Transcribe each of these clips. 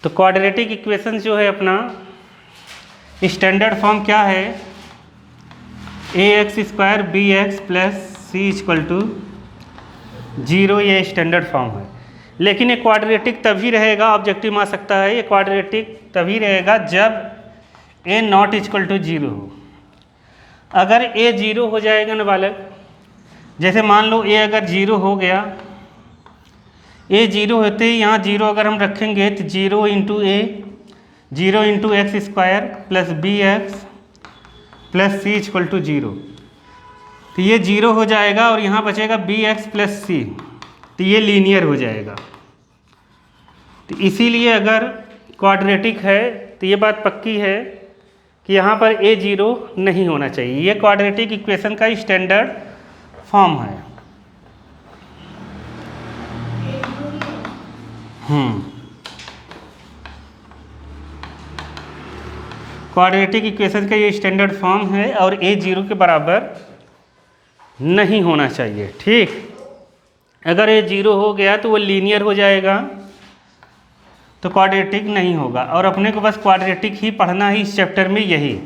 तो quadratic equation जो है अपना स्टैंडर्ड फॉर्म क्या है, ax² bx plus c equal to 0, ये स्टैंडर्ड फॉर्म है। लेकिन ये क्वाड्रेटिक तभी रहेगा, ऑब्जेक्टिव आ सकता है, ये क्वाड्रेटिक तभी रहेगा जब a नॉट इक्वल टू 0 हो। अगर a 0 हो जाएगा ना बालक, जैसे मान लो a अगर 0 हो गया, a 0 होते ही यहाँ 0 अगर हम रखेंगे तो 0 into a 0 into x square plus b x plus c equal to 0, तो ये 0 हो जाएगा और यहाँ बचेगा बी एक्स प्लस सी, तो ये लीनियर हो जाएगा। तो इसीलिए अगर क्वाड्रेटिक है तो ये बात पक्की है कि यहाँ पर a 0 नहीं होना चाहिए। ये क्वाड्रेटिक इक्वेशन का स्टैंडर्ड फॉर्म है। क्वाड्रेटिक इक्वेशन का ये स्टैंडर्ड फॉर्म है और a 0 के बराबर नहीं होना चाहिए। ठीक, अगर a 0 हो गया तो वो लीनियर हो जाएगा, तो क्वाड्रेटिक नहीं होगा। और अपने को बस क्वाड्रेटिक ही पढ़ना है इस चैप्टर में। यही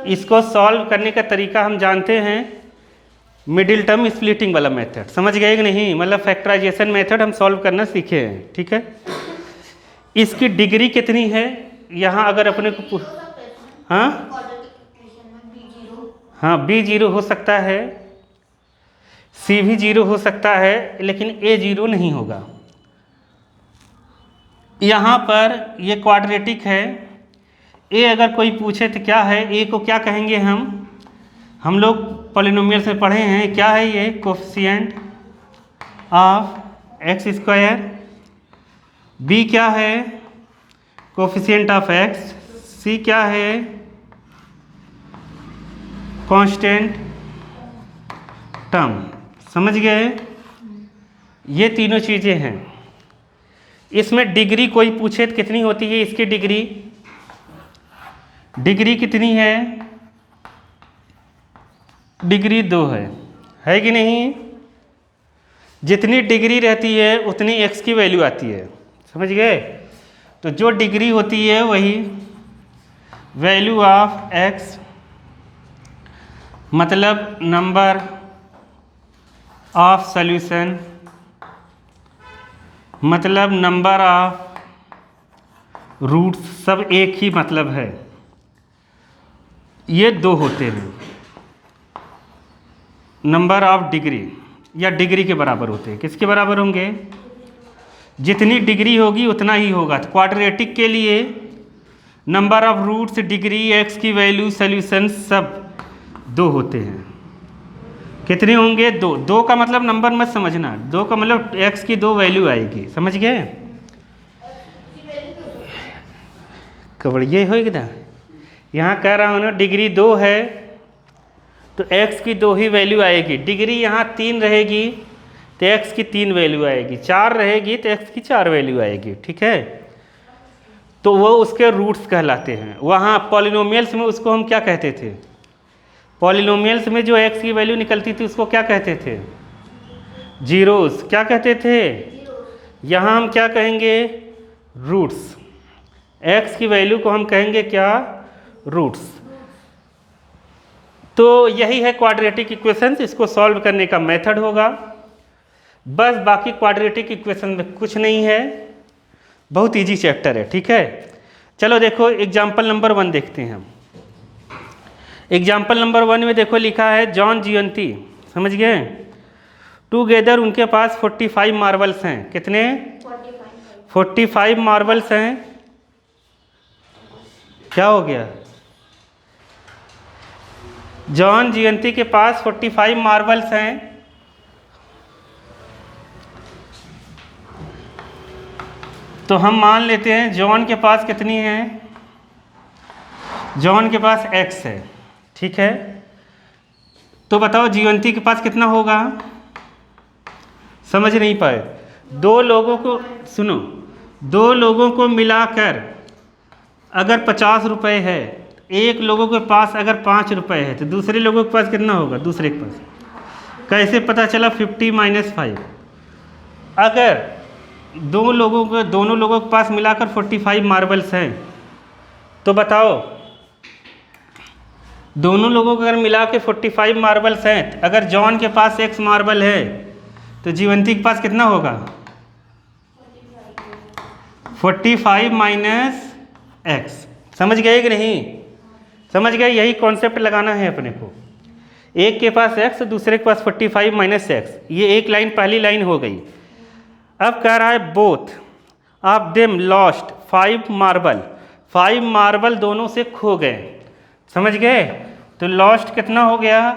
इसको सॉल्व करने का तरीका हम जानते हैं, मिडिल टर्म स्प्लिटिंग वाला मेथड। समझ गए कि नहीं? मतलब फैक्टराइजेशन मेथड हम सॉल्व करना सीखे हैं। ठीक है, इसकी डिग्री कितनी है यहाँ अगर अपने को हाँ b 0 हो सकता है, c भी 0 हो सकता है, लेकिन a 0 नहीं होगा। यहाँ पर ये क्वाड्रेटिक है। a अगर कोई पूछे तो क्या है, a को क्या कहेंगे हम लोग पॉलिनोमियल से पढ़े हैं, क्या है ये? Coefficient of x square. b क्या है? Coefficient of x। c क्या है? Constant term. समझ गए? ये तीनों चीज़ें हैं। इसमें डिग्री कोई पूछे तो कितनी होती है इसकी डिग्री कितनी है? डिग्री 2 है कि नहीं? जितनी डिग्री रहती है उतनी x की वैल्यू आती है। समझ गए? तो जो डिग्री होती है वही वैल्यू ऑफ x, मतलब नंबर ऑफ सॉल्यूशन, मतलब नंबर ऑफ रूट्स, सब एक ही मतलब है। ये 2 होते हैं। नंबर ऑफ डिग्री या डिग्री के बराबर होते हैं। किसके बराबर होंगे? जितनी डिग्री होगी उतना ही होगा। तो क्वाड्रेटिक के लिए number of roots, degree, x की वैल्यू, सॉल्यूशन सब 2 होते हैं। कितने होंगे? 2। 2 का मतलब नंबर मत समझना, 2 का मतलब x की 2 वैल्यू आएगी। समझ गए? कबड़िए होगा। यहाँ कह रहा हूँ ना, डिग्री 2 है तो x की 2 ही वैल्यू आएगी। डिग्री यहाँ 3 रहेगी तो x की 3 वैल्यू आएगी, 4 रहेगी तो x की 4 वैल्यू आएगी। ठीक है, तो वो उसके रूट्स कहलाते हैं। वहाँ पॉलिनोमियल्स में उसको हम क्या कहते थे? पॉलिनोमियल्स में जो x की वैल्यू निकलती थी उसको क्या कहते थे? जीरोस। क्या कहते थे? यहाँ हम क्या कहेंगे? रूट्स। x की वैल्यू को हम कहेंगे क्या? रूट्स। तो यही है क्वाड्रेटिक इक्वेशंस। इसको सॉल्व करने का मेथड होगा बस, बाकी क्वाड्रेटिक इक्वेशन में कुछ नहीं है, बहुत इजी चैप्टर है। ठीक है, चलो देखो एग्जाम्पल नंबर 1 देखते हैं हम। एग्जाम्पल नंबर 1 में देखो लिखा है जॉन जयंती। समझ गए? टुगेदर उनके पास 45 मार्बल्स हैं। कितने? 45 मार्बल्स हैं। क्या हो गया? जॉन जयंती के पास 45 मार्बल्स हैं। तो हम मान लेते हैं जॉन के पास कितनी है? जॉन के पास x है। ठीक है, तो बताओ जयंती के पास कितना होगा? समझ नहीं पाए? 2 लोगों को सुनो, 2 लोगों को मिलाकर अगर 50 रुपये है, एक लोगों के पास अगर 5 रुपये है तो दूसरे लोगों के पास कितना होगा? दूसरे के पास कैसे पता चला? 50 - 5। अगर दोनों लोगों के पास मिलाकर 45 मार्बल्स हैं, तो बताओ दोनों लोगों को अगर मिला के 45 मार्बल्स हैं, अगर जॉन के पास x मार्बल है तो जीवंती के पास कितना होगा? 45 माइनस एक्स। समझ गए कि नहीं? समझ गए? यही कॉन्सेप्ट लगाना है अपने को। एक के पास x, दूसरे के पास 45 माइनस एक्स। ये एक लाइन पहली लाइन हो गई। अब कह रहा है both of them lost 5 marble. 5 marble दोनों से खो गए। समझ गए? तो लॉस्ट कितना हो गया?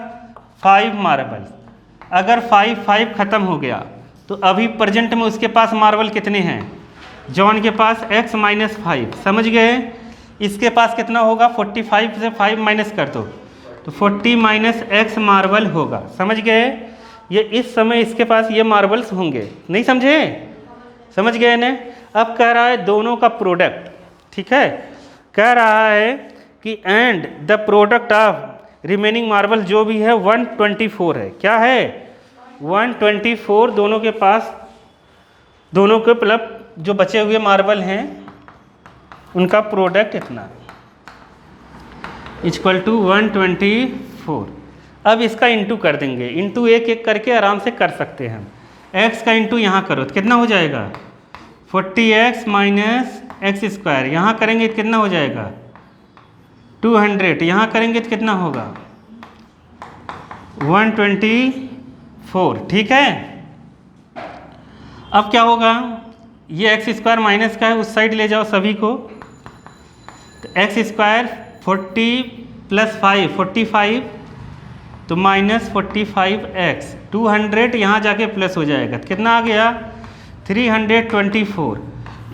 5 मार्बल। अगर 5 ख़त्म हो गया तो अभी प्रेजेंट में उसके पास मार्बल कितने हैं? जॉन के पास x माइनस 5। समझ गए? इसके पास कितना होगा? 45 से 5 माइनस कर दो तो 40 माइनस एक्स मार्बल होगा। समझ गए? ये इस समय इसके पास ये मार्बल्स होंगे। नहीं समझे? समझ गए ना? अब कह रहा है दोनों का प्रोडक्ट, ठीक है, कह रहा है कि and the product of remaining marble जो भी है 124 है। क्या है? 124। दोनों के पास, दोनों के मतलब जो बचे हुए मार्बल हैं उनका प्रोडक्ट इतना इक्वल टू 124। अब इसका इंटू कर देंगे। इंटू एक एक करके आराम से कर सकते हैं हम। x का इंटू यहाँ करो तो कितना हो जाएगा? 40x minus x square. यहाँ करेंगे तो कितना हो जाएगा? 200। यहाँ करेंगे तो कितना होगा? 124। ठीक है। अब क्या होगा? ये एक्स स्क्वायर माइनस का है, उस साइड ले जाओ सभी को। तो एक्स स्क्वायर 40 प्लस 5 45 तो माइनस 45x। 200 यहाँ जाके प्लस हो जाएगा तो कितना आ गया? 324।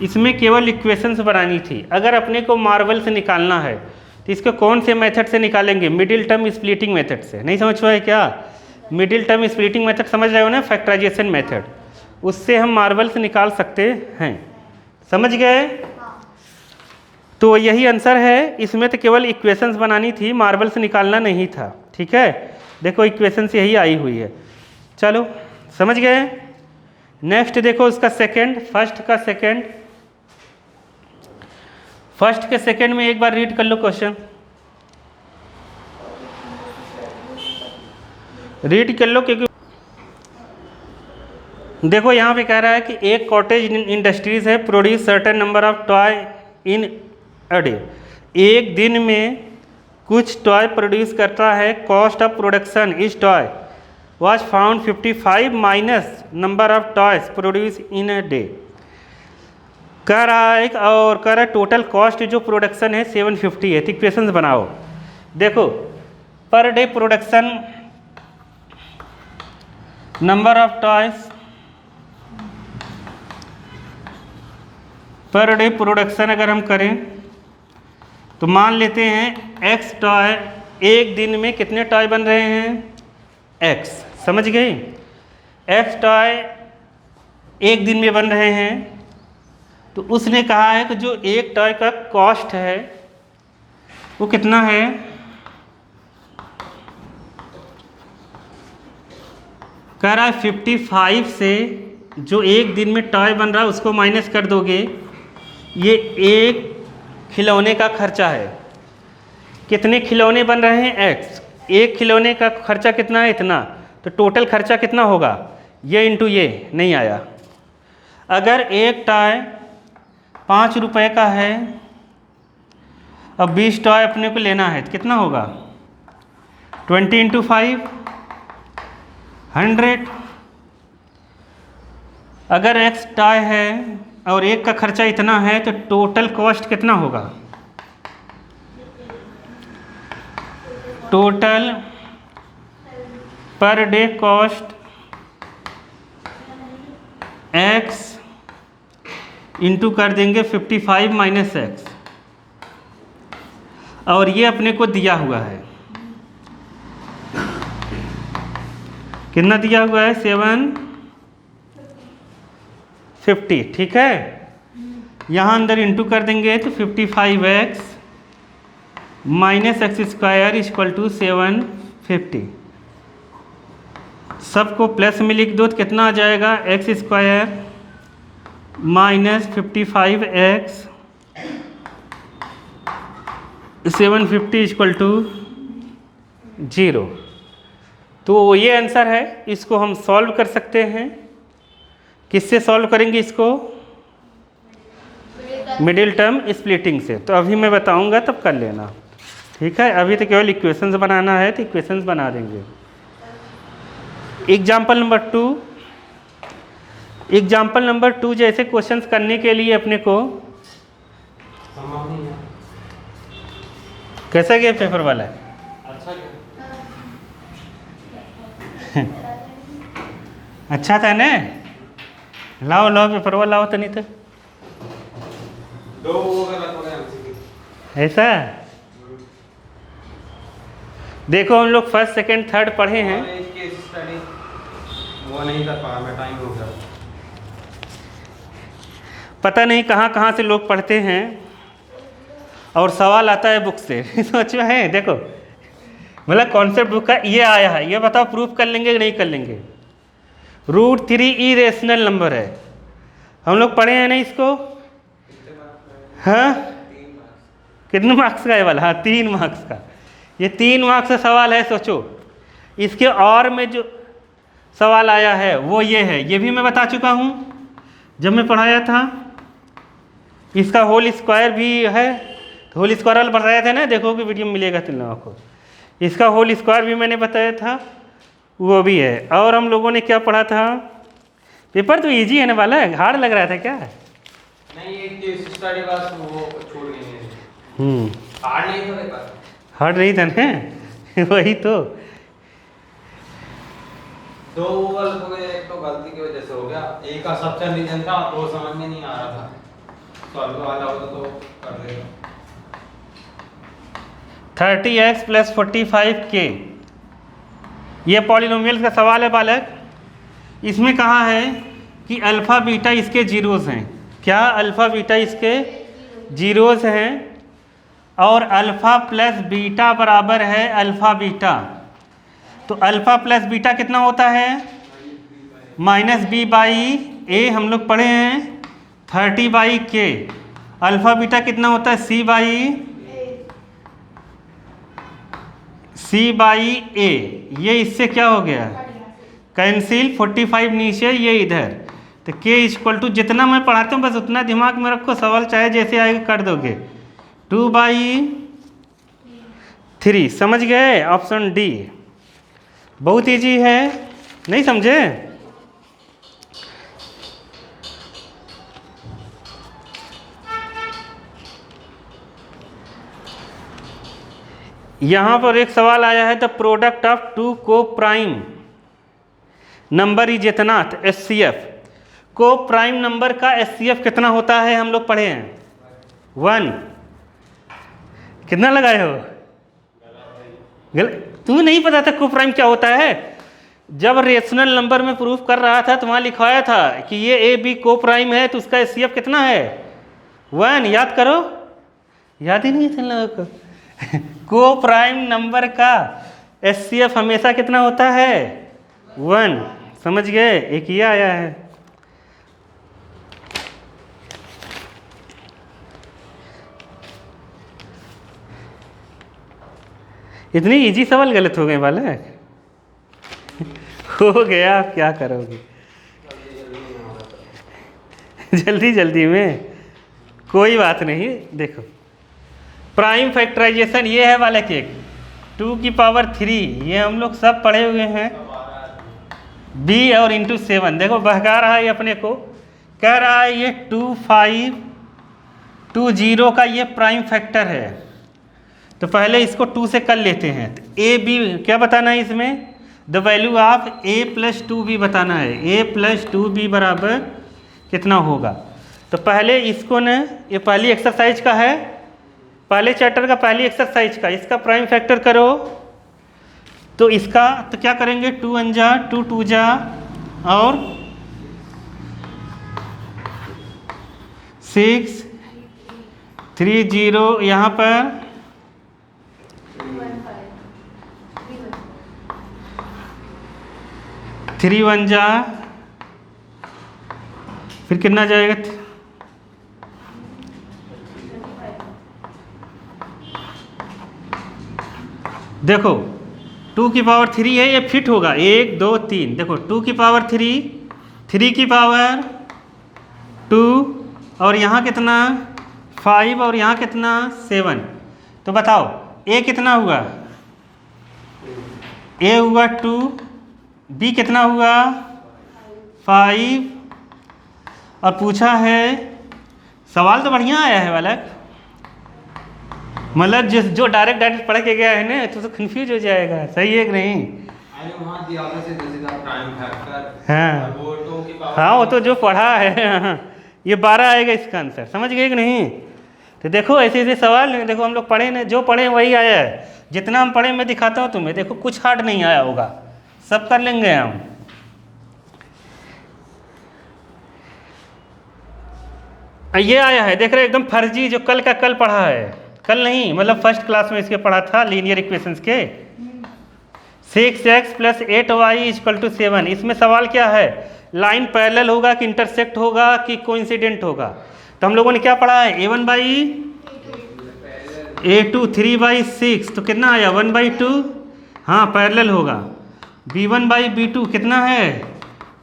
इसमें केवल इक्वेशंस बनानी थी। अगर अपने को मार्बल से निकालना है तो इसको कौन से मेथड से निकालेंगे? मिडिल टर्म स्प्लिटिंग मेथड से। नहीं समझ पाए क्या? मिडिल टर्म स्प्लिटिंग मेथड समझ रहे हो ना? फैक्टराइजेशन मेथड, उससे हम मार्बल से निकाल सकते हैं। समझ गए? तो यही आंसर है। इसमें तो केवल इक्वेशंस बनानी थी, मार्बल से निकालना नहीं था। ठीक है, देखो इक्वेशंस यही आई हुई है। चलो समझ गए? नेक्स्ट देखो उसका सेकंड, फर्स्ट का सेकंड। फर्स्ट के सेकंड में एक बार रीड कर लो क्वेश्चन, रीड कर लो, क्योंकि देखो यहाँ पे कह रहा है कि एक कॉटेज इंडस्ट्रीज है produce certain number of toy in a day. एक दिन में कुछ टॉय प्रोड्यूस करता है। कॉस्ट ऑफ प्रोडक्शन इस toy was found 55 minus number of toys produce in a day. कह रहा है और कह रहा है टोटल कॉस्ट जो प्रोडक्शन है 750 है। तो इक्वेशंस बनाओ। देखो per day production, number of toys, per day production अगर हम करें तो मान लेते हैं x टॉय, एक दिन में कितने टॉय बन रहे हैं? x। समझ गए? x टॉय एक दिन में बन रहे हैं। तो उसने कहा है कि जो एक टॉय का कॉस्ट है वो कितना है? कह रहा है 55 से जो एक दिन में टॉय बन रहा है उसको माइनस कर दोगे। ये एक खिलौने का खर्चा है। कितने खिलौने बन रहे हैं? x। एक खिलौने का खर्चा कितना है? इतना। तो टोटल खर्चा कितना होगा? ये इंटू ये नहीं आया। अगर एक टॉय 5 रुपए का है अब 20 टॉय अपने को लेना है तो कितना होगा? 20 इंटू 5 100। अगर x टॉय है और एक का खर्चा इतना है तो टोटल कॉस्ट कितना होगा? Total per day cost x into कर देंगे 55 माइनस एक्स। और ये अपने को दिया हुआ है, कितना दिया हुआ है? 750। ठीक है, यहाँ अंदर इंटू कर देंगे तो 55x minus x square equal to 750। सबको प्लस में लिख दो तो कितना आ जाएगा? X square minus 55x 750 equal to 0। तो ये आंसर है। इसको हम सॉल्व कर सकते हैं। किससे सॉल्व करेंगे इसको? मिडिल टर्म स्प्लिटिंग से। तो अभी मैं बताऊंगा तब कर लेना, ठीक है? अभी तो केवल इक्वेशंस बनाना है, तो इक्वेशंस बना देंगे। एग्जाम्पल नंबर 2 जैसे क्वेश्चंस करने के लिए अपने को कैसा गया पेपर वाला? अच्छा अच्छा था ना? लाओ पेपर वाला लाओ तो नहीं तो ऐसा। देखो हम लोग फर्स्ट सेकंड थर्ड पढ़े हैं। वो नहीं कर पाया मैं, टाइम हो गया। पता नहीं कहाँ से लोग पढ़ते हैं और सवाल आता है बुक से। सोच में है, देखो मतलब कॉन्सेप्ट बुक का ये आया है, ये बताओ प्रूफ कर लेंगे कि नहीं कर लेंगे? √3 इरेशनल नंबर है, हम लोग पढ़े हैं ना इसको? हाँ, कितने मार्क्स का है वाला? हाँ 3 मार्क्स का। ये 3 मार्क्स का सवाल है। सोचो इसके और में जो सवाल आया है वो ये है, ये भी मैं बता चुका हूँ जब मैं पढ़ाया था। इसका होल स्क्वायर भी है, होल स्क्वायर वाला बताया था ना, देखो कि वीडियो में मिलेगा तुम लोगों को। इसका होल स्क्वायर भी मैंने बताया था, वो भी है। और हम लोगों ने क्या पढ़ा था? पेपर तो इजी है ना वाला, हार्ड लग रहा था क्या? नहीं, एक केस स्टडी बस वो छोड़ गई है। हार्ड नहीं था पेपर, हार्ड नहीं था ना। वही तो दो गूगल हो गए, एक तो गलती की वजह से हो गया, एक का सबसे रीजन था तो समझ में नहीं आ रहा था। सॉल्व वाला होता तो कर देगा। 30x + 45k ये पॉलिनोमियल का सवाल है बालक। इसमें कहा है कि अल्फ़ा बीटा इसके जीरोज़ हैं। क्या? अल्फ़ा बीटा इसके जीरोज़ हैं और अल्फ़ा प्लस बीटा बराबर है अल्फ़ा बीटा। तो अल्फ़ा प्लस बीटा कितना होता है? -b/a। हम लोग पढ़े हैं 30/k। अल्फ़ा बीटा कितना होता है? c/a। ये इससे क्या हो गया? कैंसिल। 45 नीचे, ये इधर। तो k = जितना मैं पढ़ाता हूँ बस उतना दिमाग में रखो, सवाल चाहे जैसे आएगा कर दोगे। 2/3। समझ गए? ऑप्शन डी बहुत इजी है, नहीं समझे? यहाँ पर एक सवाल आया है, the product of 2 co-prime number is इतना HCF। को-प्राइम नंबर का HCF कितना होता है? हम लोग पढ़े हैं 1। कितना लगाए हो? तुम्हें नहीं पता था को-प्राइम क्या होता है? जब रेशनल नंबर में प्रूफ कर रहा था तो वहाँ लिखवाया था कि ये AB को-प्राइम है, तो उसका HCF कितना है? 1। याद करो, याद ही नहीं है लोगों को। को-प्राइम नंबर का HCF हमेशा कितना होता है? 1। समझ गए? एक ये आया है। इतनी इजी सवाल गलत हो गए बालक। हो गया, आप क्या करोगे? जल्दी में कोई बात नहीं। देखो प्राइम फैक्टराइजेशन ये है वाला केक 2⁻3, ये हम लोग सब पढ़े हुए हैं। b और × 7। देखो बहका रहा है अपने को, कह रहा है ये 2520 का ये प्राइम फैक्टर है। तो पहले इसको 2 से कर लेते हैं। तो a b क्या बताना है इसमें? The value of a + 2b बताना है। a + 2b बराबर कितना होगा? तो पहले इसको न, ये पहली एक्सरसाइज का है, पहले चैप्टर का पहली एक्सरसाइज का, इसका प्राइम फैक्टर करो। तो इसका तो क्या करेंगे? 2 1 जा 2 2 जा और 6 3 0 यहाँ पर 3 1 जा, फिर कितना जाएगा? देखो 2 की पावर 3 है, ये फिट होगा 1 2 3। देखो 2 की पावर 3, 3 की पावर 2, और यहाँ कितना 5, और यहाँ कितना 7। तो बताओ ए कितना हुआ? ए हुआ 2, बी कितना हुआ 5, और पूछा है, सवाल तो बढ़िया आया है बालक, मतलब जो डायरेक्ट पढ़ के गया है ना तो कंफ्यूज हो जाएगा। सही है कि नहीं? अरे वहाँ दिया था सीधा प्राइम फैक्टर। हाँ वो 2 की पावर, हाँ, वो तो जो पढ़ा है। हाँ, ये 12 आएगा इसका आंसर, समझ गए कि नहीं? तो देखो ऐसे ऐसे सवाल नहीं, देखो हम लोग पढ़े ना, जो पढ़े वही आया है। जितना हम पढ़े मैं दिखाता हूँ तुम्हें, देखो कुछ हार्ड नहीं आया होगा, सब कर लेंगे हम। ये आया है, देख रहे एकदम फर्जी, जो कल का कल पढ़ा है, कल नहीं मतलब फर्स्ट क्लास में इसके पढ़ा था, लीनियर इक्वेशंस के। 6x + 8y = 7। इसमें सवाल क्या है, लाइन पैरेलल होगा कि इंटरसेक्ट होगा कि कोइंसिडेंट होगा? तो हम लोगों ने क्या पढ़ा है, a1/a2 3/6, तो कितना आया 1/2। हाँ पैरेलल होगा। b1/b2 कितना है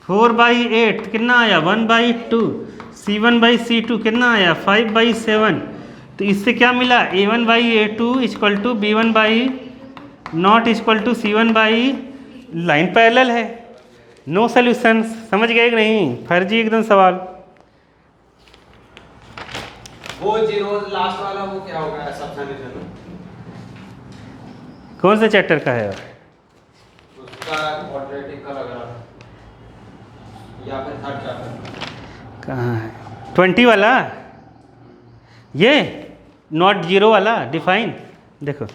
4/8, तो कितना आया 1/2। c1/c2 कितना आया 5/7। तो इससे क्या मिला, a1/a2 = b1/0 = c1/, line parallel है। No solution. समझ गए कि नहीं? फर्जी एकदम सवाल। वो 0 लास्ट वाला वो क्या होगा सब्स्टिट्यूशन? कौन से चैप्टर का है? उसका क्वाड्रेटिक का लग रहा है, या फिर थर्ड चैप्टर। कहाँ है 20 वाला? ये नॉट जीरो वाला डिफाइन। देखो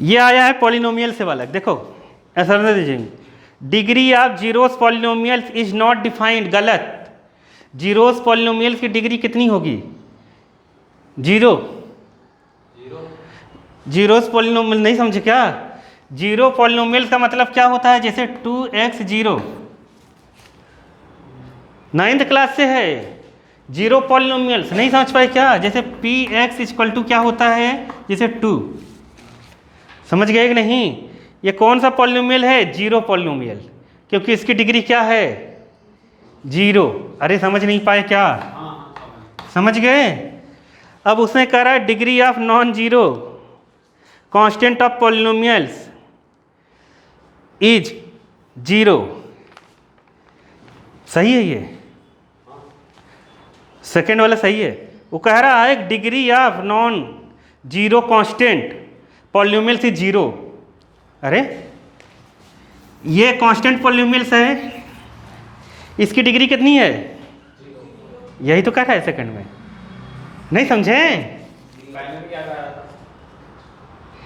ये आया है पॉलिनोमियल से वाला। देखो ऐसा समझ दीजिए, degree of zeros polynomials is not defined. गलत। जीरोस पॉलिनोमियल्स की डिग्री कितनी होगी? 0। जीरोस पॉलिनोमियल नहीं समझे क्या? जीरो पॉलिनोमियल का मतलब क्या होता है? जैसे 2x 0, 9th क्लास से है। जीरो पॉलिनोमियल्स नहीं समझ पाए क्या? जैसे px = क्या होता है? जैसे 2। समझ गए कि नहीं? ये कौन सा पॉलिनोमियल है? जीरो पॉलिनोमियल, क्योंकि इसकी डिग्री क्या है? 0। अरे समझ नहीं पाए क्या? समझ गए? अब उसने कह रहा है degree of non zero constant of polynomials is 0। सही है ये? सेकेंड वाला सही है। वो कह रहा है degree of non zero constant polynomials is 0। अरे ये कांस्टेंट पॉलिनोमियल्स है, इसकी डिग्री कितनी है? यही तो कह रहा है सेकंड में। नहीं समझे?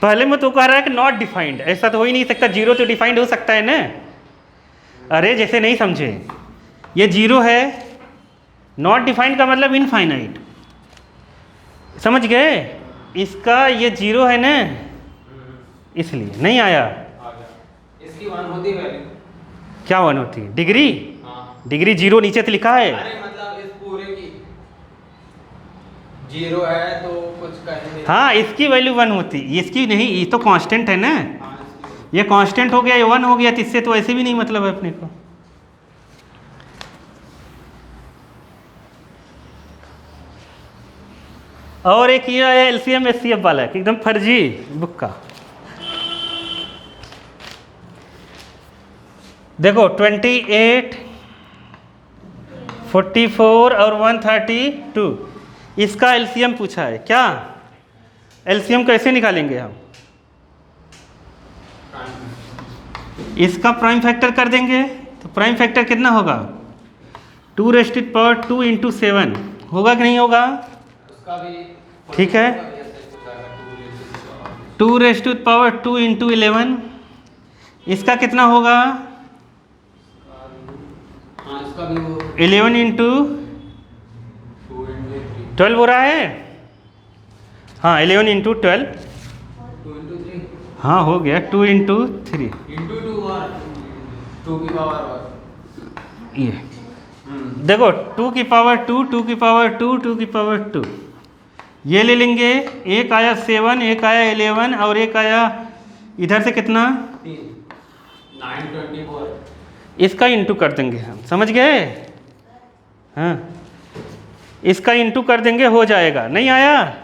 पहले में तो कह रहा है कि नॉट डिफाइंड। ऐसा तो हो ही नहीं सकता, 0 तो डिफाइंड हो सकता है ना। अरे जैसे नहीं समझे, ये 0 है, नॉट डिफाइंड का मतलब इनफाइनाइट। समझ गए? इसका ये 0 है ना, इसलिए नहीं आया। इसकी 1 होती है वैल्यू। क्या 1 होती है? डिग्री। हाँ। डिग्री 0 नीचे तो लिखा है। अरे मतलब इस पूरे की 0 है तो कुछ कहेंगे। हाँ इसकी वैल्यू 1 होती, इसकी नहीं, ये तो कांस्टेंट है ना। ये कांस्टेंट हो गया, ये 1 हो गया, तो इससे तो ऐसे भी नहीं मतलब है अपने को। और एक ये है LCM SCF वाला, एकदम फर्जी बुक का। देखो 28, 44 और 132, इसका LCM पूछा है। क्या LCM कैसे निकालेंगे हम? इसका प्राइम फैक्टर कर देंगे, तो प्राइम फैक्टर कितना होगा? 2⁻² × 7 होगा कि नहीं होगा? उसका भी ठीक है। 2⁻² × 11, इसका कितना होगा? हाँ इसका भी वो 11 × 12 हो रहा है। हाँ 11 × 12, 2 × 3 हाँ हो गया 2 × 3 × 2 और 2 की पावर और ये देखो 2 की पावर 2, 2 की पावर 2, 2 की पावर 2, ये ले लेंगे। एक आया 7, एक आया 11 और एक आया इधर से कितना 924। इसका इंटू कर देंगे हम, समझ गए? हाँ, इसका इंटू कर देंगे, हो जाएगा। नहीं आया?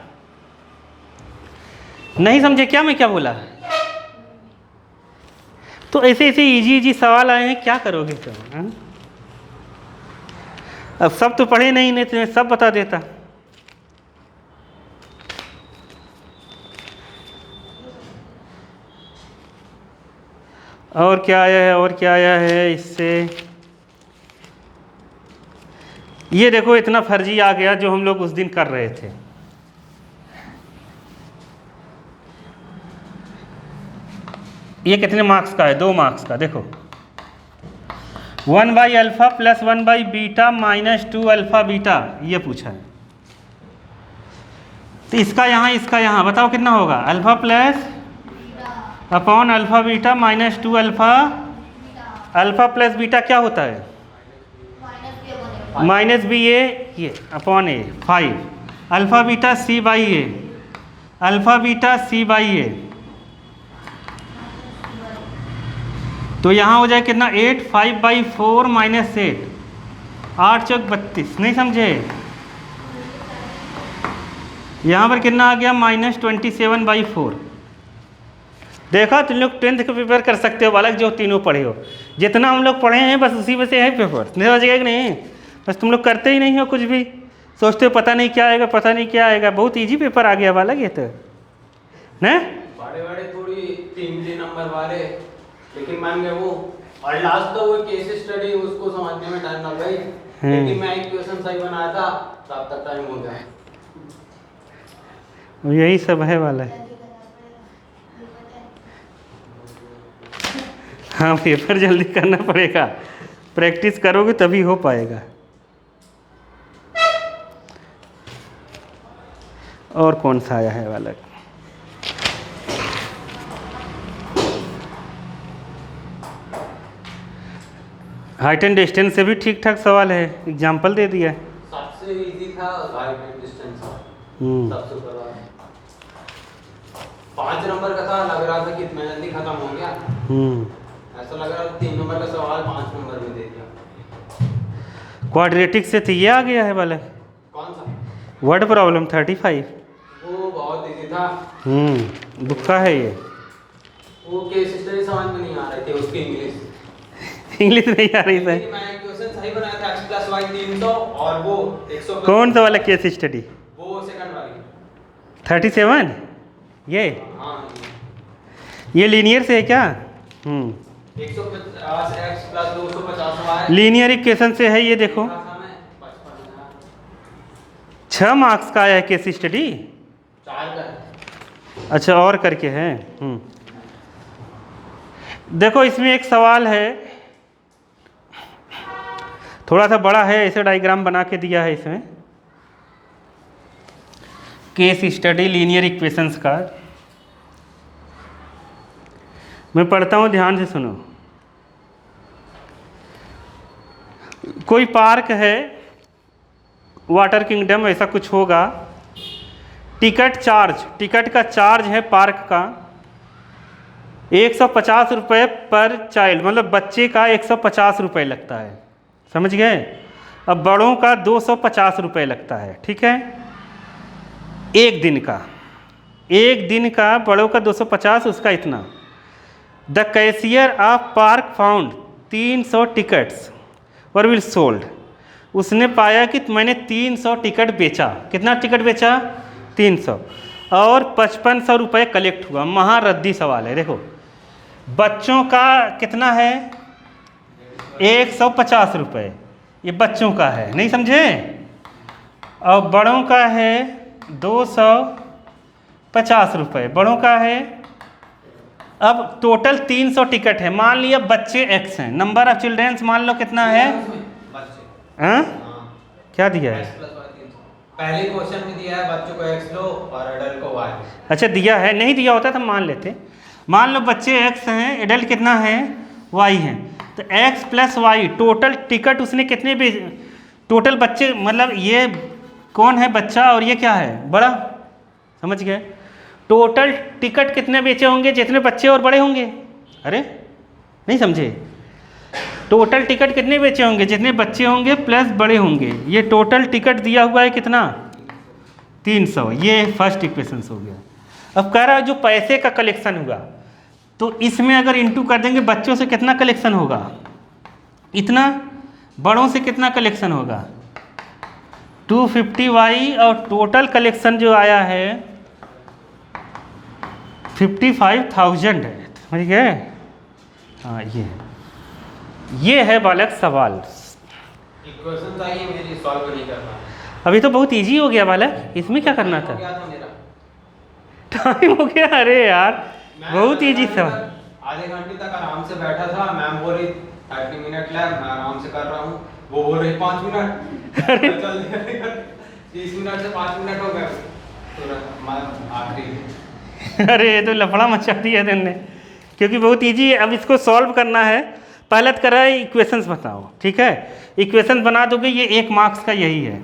नहीं समझे क्या मैं क्या बोला? तो ऐसे ऐसे इजी इजी सवाल आए हैं, क्या करोगे तुम? हाँ? अब सब तो पढ़े नहीं तो मैं सब बता देता। और क्या आया है, और क्या आया है इससे? ये देखो इतना फर्जी आ गया जो हम लोग उस दिन कर रहे थे। ये कितने मार्क्स का है? 2 मार्क्स का। देखो 1/α + 1/β - 2α बीटा, ये पूछा है। तो इसका यहाँ बताओ कितना होगा? Alpha plus upon alpha beta minus 2α। Alpha plus beta क्या होता है? माइनस बी ए, ये upon A 5। Alpha beta c/a, alpha beta c/a। तो यहाँ हो जाए कितना? 8, 5/4 - 8, 8 चौक 32। नहीं समझे? यहाँ पर कितना आ गया? -27/4। देखा, तुम लोग 10th का पेपर कर सकते हो बालक, जो तीनों पढ़े हो। जितना हम लोग पढ़े हैं बस उसी में से है पेपर, समझ गए कि नहीं? बस तुम लोग करते ही नहीं हो कुछ भी, सोचते हो पता नहीं क्या आएगा, पता नहीं क्या आएगा। बहुत इजी पेपर आ गया बालक ये तो, ना? बड़े बड़े थोड़ी 3 नंबर वाले, लेकिन मान गए वो। और लास्ट तो वो केस स्टडी, उसको समझने में टाइम लग गई, लेकिन मैं एक क्वेश्चन सही बनाया था तब तक टाइम हो गया। यही सब है वाला है। हाँ, पेपर जल्दी करना पड़ेगा, प्रैक्टिस करोगे तभी हो पाएगा। और कौन सा आया है वाला? हाइट एंड डिस्टेंस से भी ठीक ठाक सवाल है, एग्जाम्पल दे दिया। सबसे इजी था हाइट एंड डिस्टेंस, सबसे ऊपर वाला 5 नंबर का था। लग रहा था कि इतना जल्दी खत्म हो गया, ऐसा लग रहा था 3 नंबर का सवाल 5 नंबर में दे दिया। क्वाड्रेटिक से तो ये आ गया है वाला। कौन सा? Word problem 35। वो बहुत इजी था। बुक का है ये। वो केस स्टडी समझ में नहीं आ रही थी उसकी, इंग्लिश नहीं आ रही है। मैं क्वेश्चन सही बनाया था, x + y 300 और वो 100। कौन सा वाला केस स्टडी? वो सेकंड वाली 37। ये हाँ, ये लीनियर से है क्या? 150 x + 250 y लीनियर इक्वेशन से है ये। देखो 6 मार्क्स का आया है केस स्टडी। 4 का। अच्छा, और करके है। देखो इसमें एक सवाल है, थोड़ा सा बड़ा है, ऐसे डायग्राम बना के दिया है इसमें, केस स्टडी लीनियर इक्वेशंस का। मैं पढ़ता हूँ, ध्यान से सुनो। कोई पार्क है, वाटर किंगडम ऐसा कुछ होगा। टिकट का चार्ज है पार्क का 150 रुपये पर चाइल्ड, मतलब बच्चे का 150 रुपये लगता है, समझ गए? अब बड़ों का 250 रुपये लगता है, ठीक है? एक दिन का बड़ों का 250, उसका इतना। The cashier of park found 300 tickets were will sold. उसने पाया कि मैंने 300 टिकट बेचा। कितना टिकट बेचा? 300। और 5500 रुपये कलेक्ट हुआ। महारद्दी सवाल है। देखो बच्चों का कितना है? 150 रुपये, ये बच्चों का है, नहीं समझे? और बड़ों का है 250 रुपये, बड़ों का है। अब टोटल 300 टिकट है। मान लिया बच्चे x हैं, नंबर ऑफ चिल्ड्रेंस मान लो कितना है? हाँ, क्या दिया है? पहले क्वेश्चन में दिया है बच्चों को x लो और एडल्ट को y। अच्छा, दिया है, नहीं दिया होता तो मान लेते। मान लो बच्चे x हैं, एडल्ट कितना है? y हैं। तो x + y, टोटल टिकट उसने कितने टोटल बच्चे मतलब ये कौन है बच्चा और ये क्या है बड़ा, समझ गए। टोटल टिकट कितने बेचे होंगे, जितने बच्चे और बड़े होंगे। अरे नहीं समझे, टोटल टिकट कितने बेचे होंगे, जितने बच्चे होंगे प्लस बड़े होंगे। ये टोटल टिकट दिया हुआ है कितना, 300। ये फर्स्ट इक्वेशन हो गया। अब कह रहा है जो पैसे का कलेक्शन हुआ, तो इसमें अगर इंटू कर देंगे बच्चों से कितना कलेक्शन होगा, इतना, बड़ों से कितना कलेक्शन होगा 250y, और टोटल कलेक्शन जो आया है 55,000 है, समझ गए। हाँ ये है बालक सवाल। इक्वेशन आई मेरी सॉल्व नहीं करना, अभी तो बहुत इजी हो गया बालक, इसमें क्या करना था, क्या था मेरा टाइम हो गया। अरे यार बहुत इजी सवाल। आधे घंटे तक आराम से बैठा था, मैम बोल रही 30 मिनट लैब, मैं आराम से कर रहा हूँ, वो बोल रही 5 मिनट, चल 30 मिनट से 5 मिनट हो गए, तो आखिरी। अरे ये तो लफड़ा मचा दिया तुमने, क्योंकि बहुत इजी है। अब इसको सॉल्व करना है, पहले तो कर रहा है इक्वेशंस बताओ, ठीक है। इक्वेशन बना दोगे, ये 1 मार्क्स का यही है,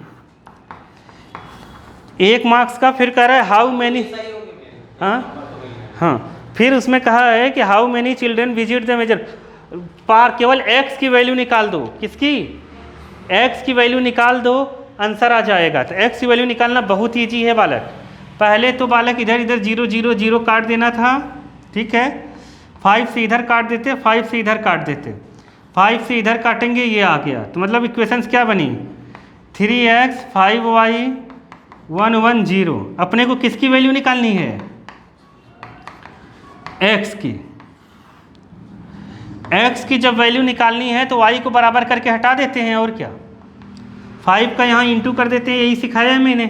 1 मार्क्स का। फिर कह रहा है हाउ मैनी, हाँ फिर उसमें कहा है कि how many children visit the major पार, केवल x की वैल्यू निकाल दो, किसकी, x की वैल्यू निकाल दो, आंसर आ जाएगा। तो x की वैल्यू निकालना बहुत ईजी है बालक। पहले तो बालक इधर इधर 0 0 0 काट देना था, ठीक है। 5 से इधर काट देते, 5 से इधर काट देते, 5 से इधर काटेंगे, ये आ गया। तो मतलब इक्वेशंस क्या बनी, 3x 5y 1 1 0। अपने को किसकी वैल्यू निकालनी है, x की। x की जब वैल्यू निकालनी है तो y को बराबर करके हटा देते हैं, और क्या, 5 का यहाँ इंटू कर देते हैं, यही सिखाया है मैंने।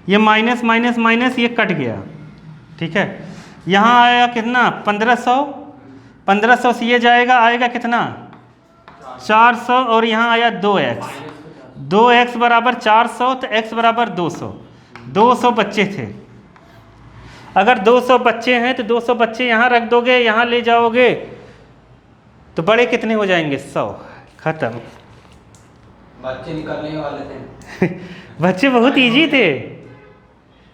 ये माइनस माइनस माइनस ये कट गया, ठीक है। यहाँ आएगा कितना 1500, 1500 से ये जाएगा, आएगा कितना 400, और यहाँ आया 2x, 2x बराबर 400, तो x बराबर 200। 200 बच्चे थे, अगर 200 बच्चे हैं तो 200 बच्चे यहाँ रख दोगे, यहाँ ले जाओगे तो बड़े कितने हो जाएंगे 100, खत्म। बच्चे निकलने वाले थे। बच्चे बहुत इजी थे।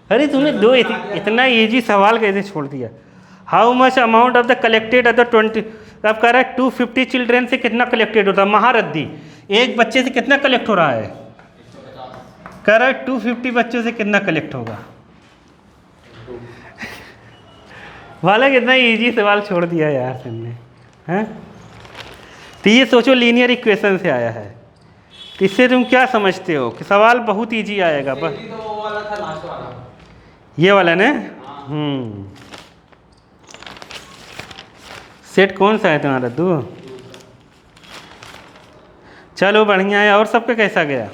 अरे तुमने दो इतना इजी सवाल कैसे छोड़ दिया। How much amount of the collected other 20, अब कह रहा है 250 चिल्ड्रेन से कितना कलेक्टेड होता है, महारद्दी एक बच्चे से कितना कलेक्ट हो रहा है, कह रहा है 250 बच्चों से कितना कलेक्ट होगा। वाला कितना इजी सवाल छोड़ दिया यार तुमने, हैं। तो ये सोचो लीनियर इक्वेशन से आया है, तो इससे तुम क्या समझते हो कि सवाल बहुत इजी आएगा। बस तो वो वाला था लास्ट वाला, ये वाला ना, सेट कौन सा है तुम्हारा, 2। चलो बढ़िया है। और सबका कैसा गया,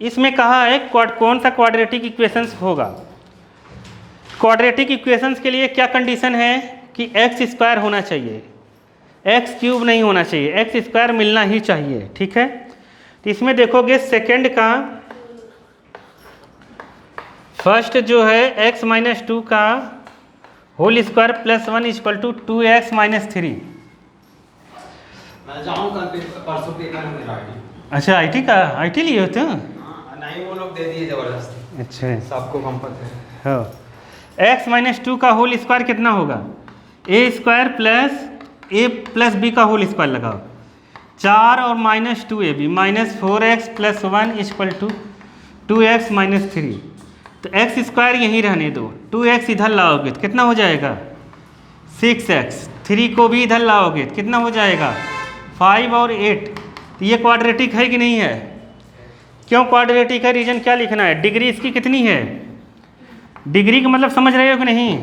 इसमें कहा है कौन सा क्वाड्रेटिक इक्वेशंस होगा। क्वाड्रेटिक इक्वेशंस के लिए क्या कंडीशन है कि एक्स स्क्वायर होना चाहिए, एक्स क्यूब नहीं होना चाहिए, एक्स स्क्वायर मिलना ही चाहिए, ठीक है। तो इसमें देखोगे सेकंड का फर्स्ट जो है x माइनस 2 का whole square plus 1 equal to 2x minus 3। मैं जाऊँ कल परसों पेपर में मेरा अच्छा आई टी लिए होते हैं, नहीं वो लोग दे दिए जबरदस्ती। अच्छा सबको कंपल्सरी हो। x माइनस 2 का होल स्क्वायर कितना होगा, a square plus a plus b का होल स्क्वायर लगाओ, 4 और minus 2ab minus 4x plus 1 equal to 2x minus 3। तो x स्क्वायर यहीं रहने दो, 2x इधर लाओगे तो कितना हो जाएगा 6x, 3 को भी इधर लाओगे तो कितना हो जाएगा 5 और 8। तो ये क्वाड्रेटिक है कि नहीं है, क्यों क्वाड्रेटिक है, रीजन क्या लिखना है, डिग्री इसकी कितनी है, डिग्री का मतलब समझ रहे हो कि नहीं,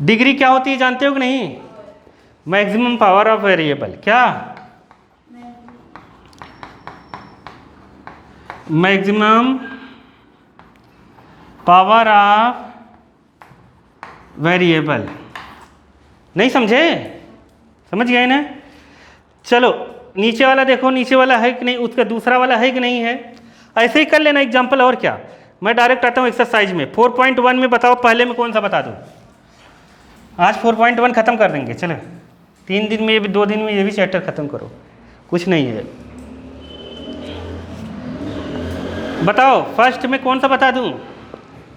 डिग्री क्या होती है जानते हो कि नहीं, मैक्सिमम पावर ऑफ वेरिएबल, क्या मैक्सिमम पावर ऑफ वेरिएबल। नहीं समझे, समझ गए ना। चलो नीचे वाला देखो, नीचे वाला है कि नहीं, उसका दूसरा वाला है कि नहीं है, ऐसे ही कर लेना एग्जाम्पल। और क्या, मैं डायरेक्ट आता हूँ एक्सरसाइज में। 4.1 में बताओ पहले में कौन सा बता दूँ, आज 4.1 खत्म कर देंगे। चलो 3 दिन में ये भी, 2 दिन में ये भी चैप्टर खत्म करो। कुछ नहीं है। बताओ फर्स्ट में कौन सा बता दूं?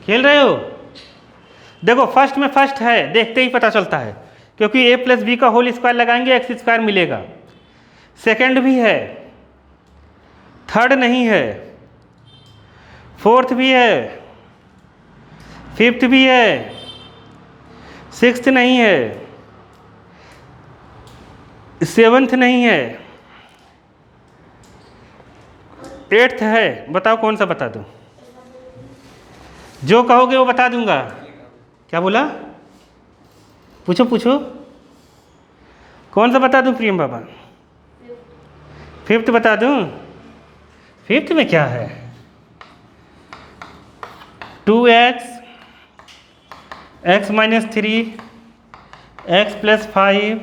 खेल रहे हो? देखो फर्स्ट में फर्स्ट है, देखते ही पता चलता है, क्योंकि a प्लस बी का होल स्क्वायर लगाएंगे एक्स स्क्वायर मिलेगा। सेकंड भी है, थर्ड नहीं है, फोर्थ भी है, फिफ्थ भी है, सिक्स्थ नहीं है, सेवन्थ नहीं है, एट्थ है। बताओ कौन सा बता दूं? जो कहोगे वो बता दूंगा। क्या बोला? पूछो पूछो, कौन सा बता दूं प्रियम बाबा? फिफ्थ बता दूं? फिफ्थ में क्या है? 2x x minus 3 x plus 5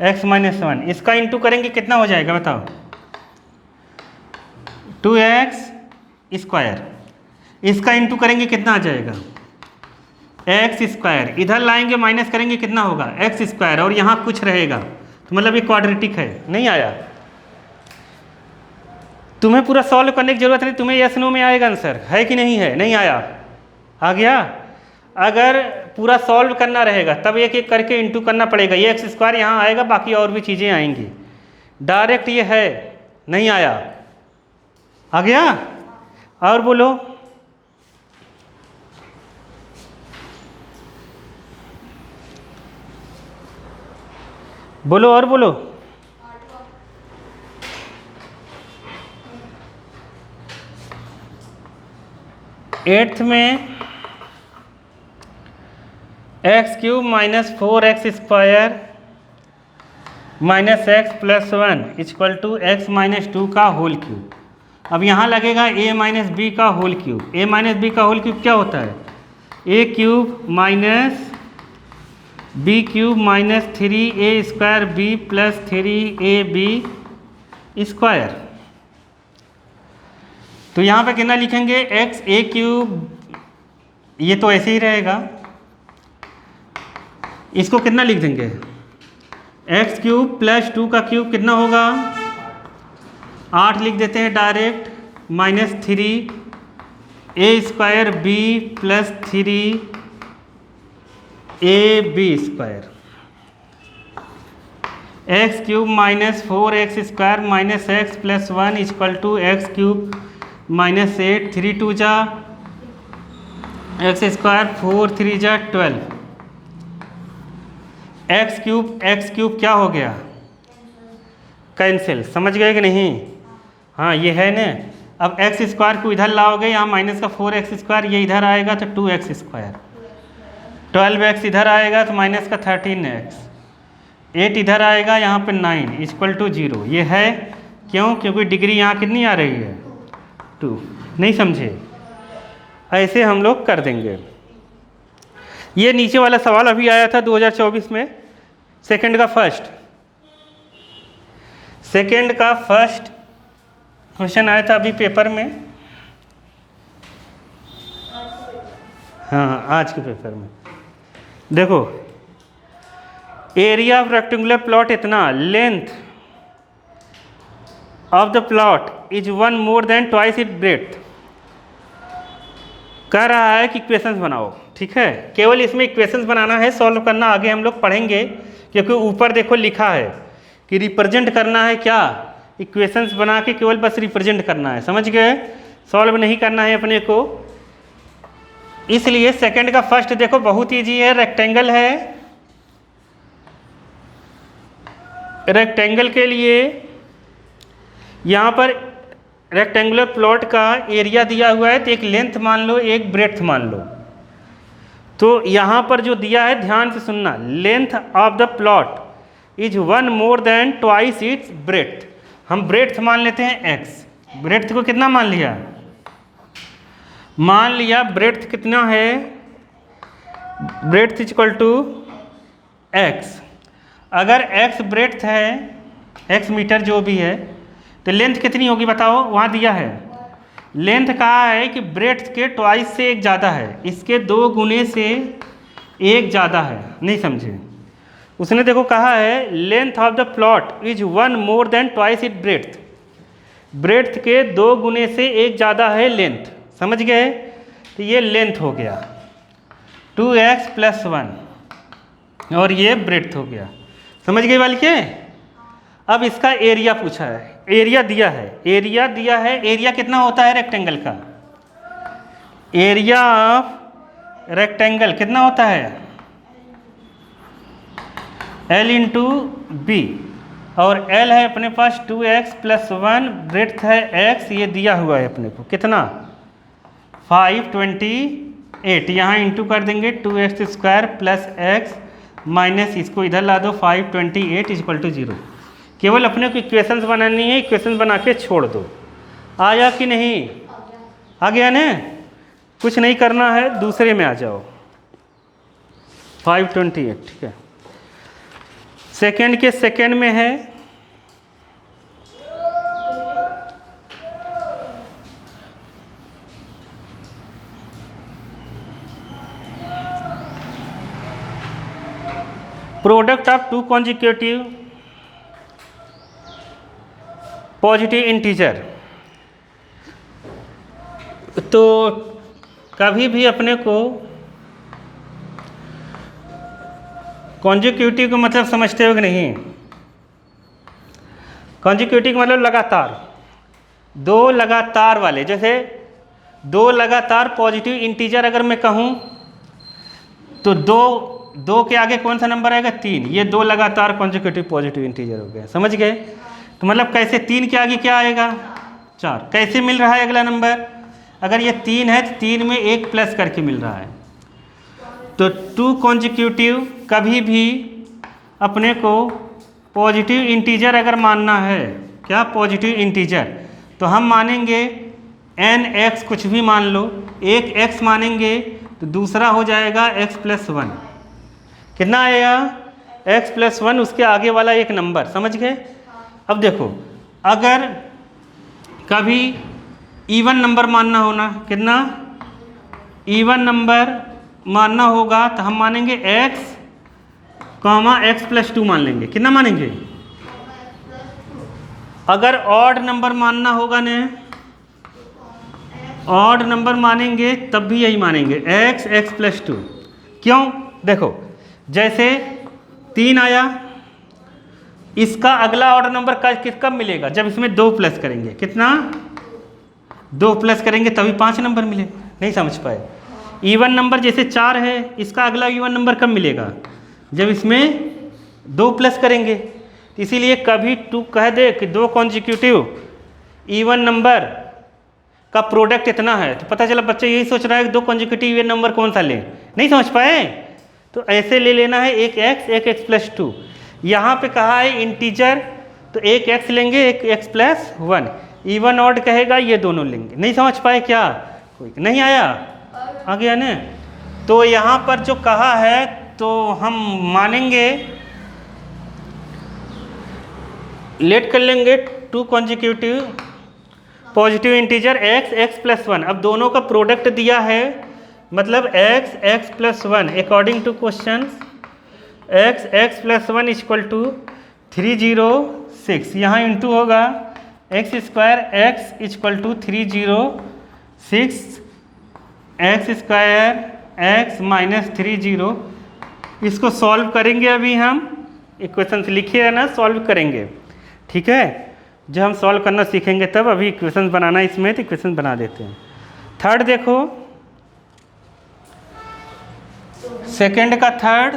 x minus 1, इसका इंटू करेंगे कितना हो जाएगा बताओ? 2x square. इसका इंटू करेंगे कितना आ जाएगा? x square. इधर लाएंगे माइनस करेंगे कितना होगा? x square. और यहाँ कुछ रहेगा, तो मतलब ये क्वाड्रेटिक है। नहीं आया? तुम्हें पूरा सॉल्व करने की जरूरत नहीं, तुम्हें यस नो में आएगा आंसर, है कि नहीं है? नहीं आया? आ गया? अगर पूरा सॉल्व करना रहेगा तब एक एक करके इंटू करना पड़ेगा। ये एक्स स्क्वायर यहाँ आएगा, बाकी और भी चीज़ें आएंगी। डायरेक्ट ये है, नहीं आया? आ गया? और बोलो। बोलो और बोलो। एट्थ में x cube minus 4x square minus x plus 1 equal to x minus 2 का होल क्यूब। अब यहाँ लगेगा a माइनस बी का whole cube. a minus b का होल क्यूब क्या होता है? a cube minus b cube minus 3a square b plus 3ab square. तो यहाँ पे कितना लिखेंगे? एक्स a क्यूब, ये तो ऐसे ही रहेगा, इसको कितना लिख देंगे? एक्स क्यूब प्लस 2 का क्यूब कितना होगा? 8 लिख देते हैं direct, minus 3a square b plus 3ab square. X cube minus 4x square minus x plus 1 equal to x cube minus 8, 3 2 जा एक्स स्क्वायर, 4 3 जा 12। एक्स क्यूब क्या हो गया? कैंसिल। समझ गए कि नहीं? हाँ ये है ना। अब एक्स स्क्वायर को इधर लाओगे, यहाँ माइनस का 4x स्क्वायर, ये इधर आएगा तो 2x स्क्वायर, 12x इधर आएगा तो माइनस का 13x, 8 इधर आएगा, यहाँ पे 9 इक्वल टू 0। ये है क्यों? क्योंकि डिग्री यहाँ कितनी आ रही है? 2। नहीं समझे? ऐसे हम लोग कर देंगे। ये नीचे वाला सवाल अभी आया था 2024 में, सेकंड का फर्स्ट क्वेश्चन आया था अभी पेपर में। हाँ आज के पेपर में देखो, एरिया ऑफ रेक्टेंगुलर प्लॉट इतना, length of the plot is 1 more than twice it breadth. कह रहा है कि इक्वेशंस बनाओ। ठीक है, केवल इसमें इक्वेशंस बनाना है, सॉल्व करना आगे हम लोग पढ़ेंगे, क्योंकि ऊपर देखो लिखा है कि रिप्रेजेंट करना है। क्या? इक्वेशंस बना के केवल बस रिप्रेजेंट करना है। समझ गए? सॉल्व नहीं करना है अपने को। इसलिए सेकंड का फर्स्ट देखो बहुत ईजी है। रेक्टेंगल है, रेक्टेंगल के लिए यहाँ पर रेक्टेंगुलर प्लॉट का एरिया दिया हुआ है, तो एक लेंथ मान लो, एक ब्रेड्थ मान लो। तो यहाँ पर जो दिया है ध्यान से सुनना, length of the plot is 1 more than twice its breadth. हम ब्रेड्थ मान लेते हैं x। ब्रेड्थ को कितना मान लिया? मान लिया ब्रेड्थ कितना है? Breadth equal to x। अगर x ब्रेड्थ है, x मीटर जो भी है, तो लेंथ कितनी होगी बताओ? वहाँ दिया है लेंथ कहा है कि ब्रेड्थ के ट्वाइस से एक ज़्यादा है, इसके 2 गुने से एक ज़्यादा है। नहीं समझे? उसने देखो कहा है length of the plot is 1 more than twice it breadth, breadth के 2 गुने से 1 ज़्यादा है लेंथ, समझ गए? तो ये लेंथ हो गया 2x + 1 और ये ब्रेड्थ हो गया, समझ गए वाली के? अब इसका एरिया पूछा है, एरिया दिया है, एरिया कितना होता है रेक्टेंगल का? एरिया ऑफ रेक्टेंगल कितना होता है? L × B, और L है अपने पास 2x + 1, ब्रेड्थ है x, ये दिया हुआ है अपने को कितना 528, यहाँ इंटू कर देंगे 2x² + x माइनस इसको इधर ला दो 528 = 0। केवल अपने को इक्वेशंस बनानी है, इक्वेशन बना के छोड़ दो। आया कि नहीं? आ गया ना? कुछ नहीं करना है, दूसरे में आ जाओ 528, ठीक है। सेकेंड के सेकेंड में है product of 2 consecutive positive integer. तो कभी भी अपने को कॉन्जिक्यूटिव का मतलब समझते हो कि नहीं? कॉन्जिक्यूटिव का मतलब लगातार, 2 लगातार वाले, जैसे 2 लगातार पॉजिटिव इंटीजर अगर मैं कहूँ तो 2 के आगे कौन सा नंबर आएगा? 3, ये 2 लगातार कॉन्जिक्यूटिव पॉजिटिव इंटीजर हो गया, समझ गए? तो मतलब कैसे 3 के आगे क्या आएगा? 4। कैसे मिल रहा है अगला नंबर? अगर ये 3 है तो 3 में 1 प्लस करके मिल रहा है। तो 2 कॉन्जिक्यूटिव कभी भी अपने को पॉजिटिव इंटीजर अगर मानना है, क्या पॉजिटिव इंटीजर, तो हम मानेंगे nx, कुछ भी मान लो, एक x मानेंगे तो दूसरा हो जाएगा x + 1। कितना आएगा? x + 1, उसके आगे वाला एक नंबर, समझ गए? अब देखो अगर कभी इवन नंबर मानना हो ना, कितना इवन नंबर मानना होगा तो हम मानेंगे x, x + 2 मान लेंगे। कितना मानेंगे? अगर ऑड नंबर मानना होगा ने, ऑड नंबर मानेंगे तब भी यही मानेंगे x + 2। क्यों? देखो जैसे 3 आया, इसका अगला ऑर्डर नंबर कब मिलेगा? जब इसमें 2 प्लस करेंगे। कितना? 2 प्लस करेंगे तभी 5 नंबर मिलेगा। नहीं समझ पाए? इवन नंबर जैसे 4 है, इसका अगला इवन नंबर कब मिलेगा? जब इसमें 2 प्लस करेंगे। इसीलिए कभी तू कह दे कि 2 कॉन्जिक्यूटिव इवन नंबर का प्रोडक्ट इतना है, तो पता चला बच्चा यही सोच रहा है कि 2 कॉन्जिक्यूटिव इवन नंबर कौन सा लें। नहीं समझ पाए? तो ऐसे ले लेना है, एक x + 2। यहाँ पे कहा है इंटीजर, तो एक x लेंगे, एक x + 1। इवन ऑड कहेगा, ये दोनों लेंगे। नहीं समझ पाए क्या? कोई नहीं आया? आ गया ना? तो यहाँ पर जो कहा है तो हम मानेंगे, लेट कर लेंगे 2 कॉन्जिक्यूटिव पॉजिटिव इंटीजर x + 1। अब दोनों का प्रोडक्ट दिया है, मतलब x + 1 according to question x + 1 = 306। यहाँ इंटू होगा x² x = 306 x² x - 30। इसको सॉल्व करेंगे, अभी हम इक्वेशन लिखे है ना, सॉल्व करेंगे, ठीक है? जब हम सॉल्व करना सीखेंगे तब, अभी इक्वेशन बनाना इसमें, तो इक्वेशन बना देते हैं। थर्ड देखो, सेकंड का थर्ड,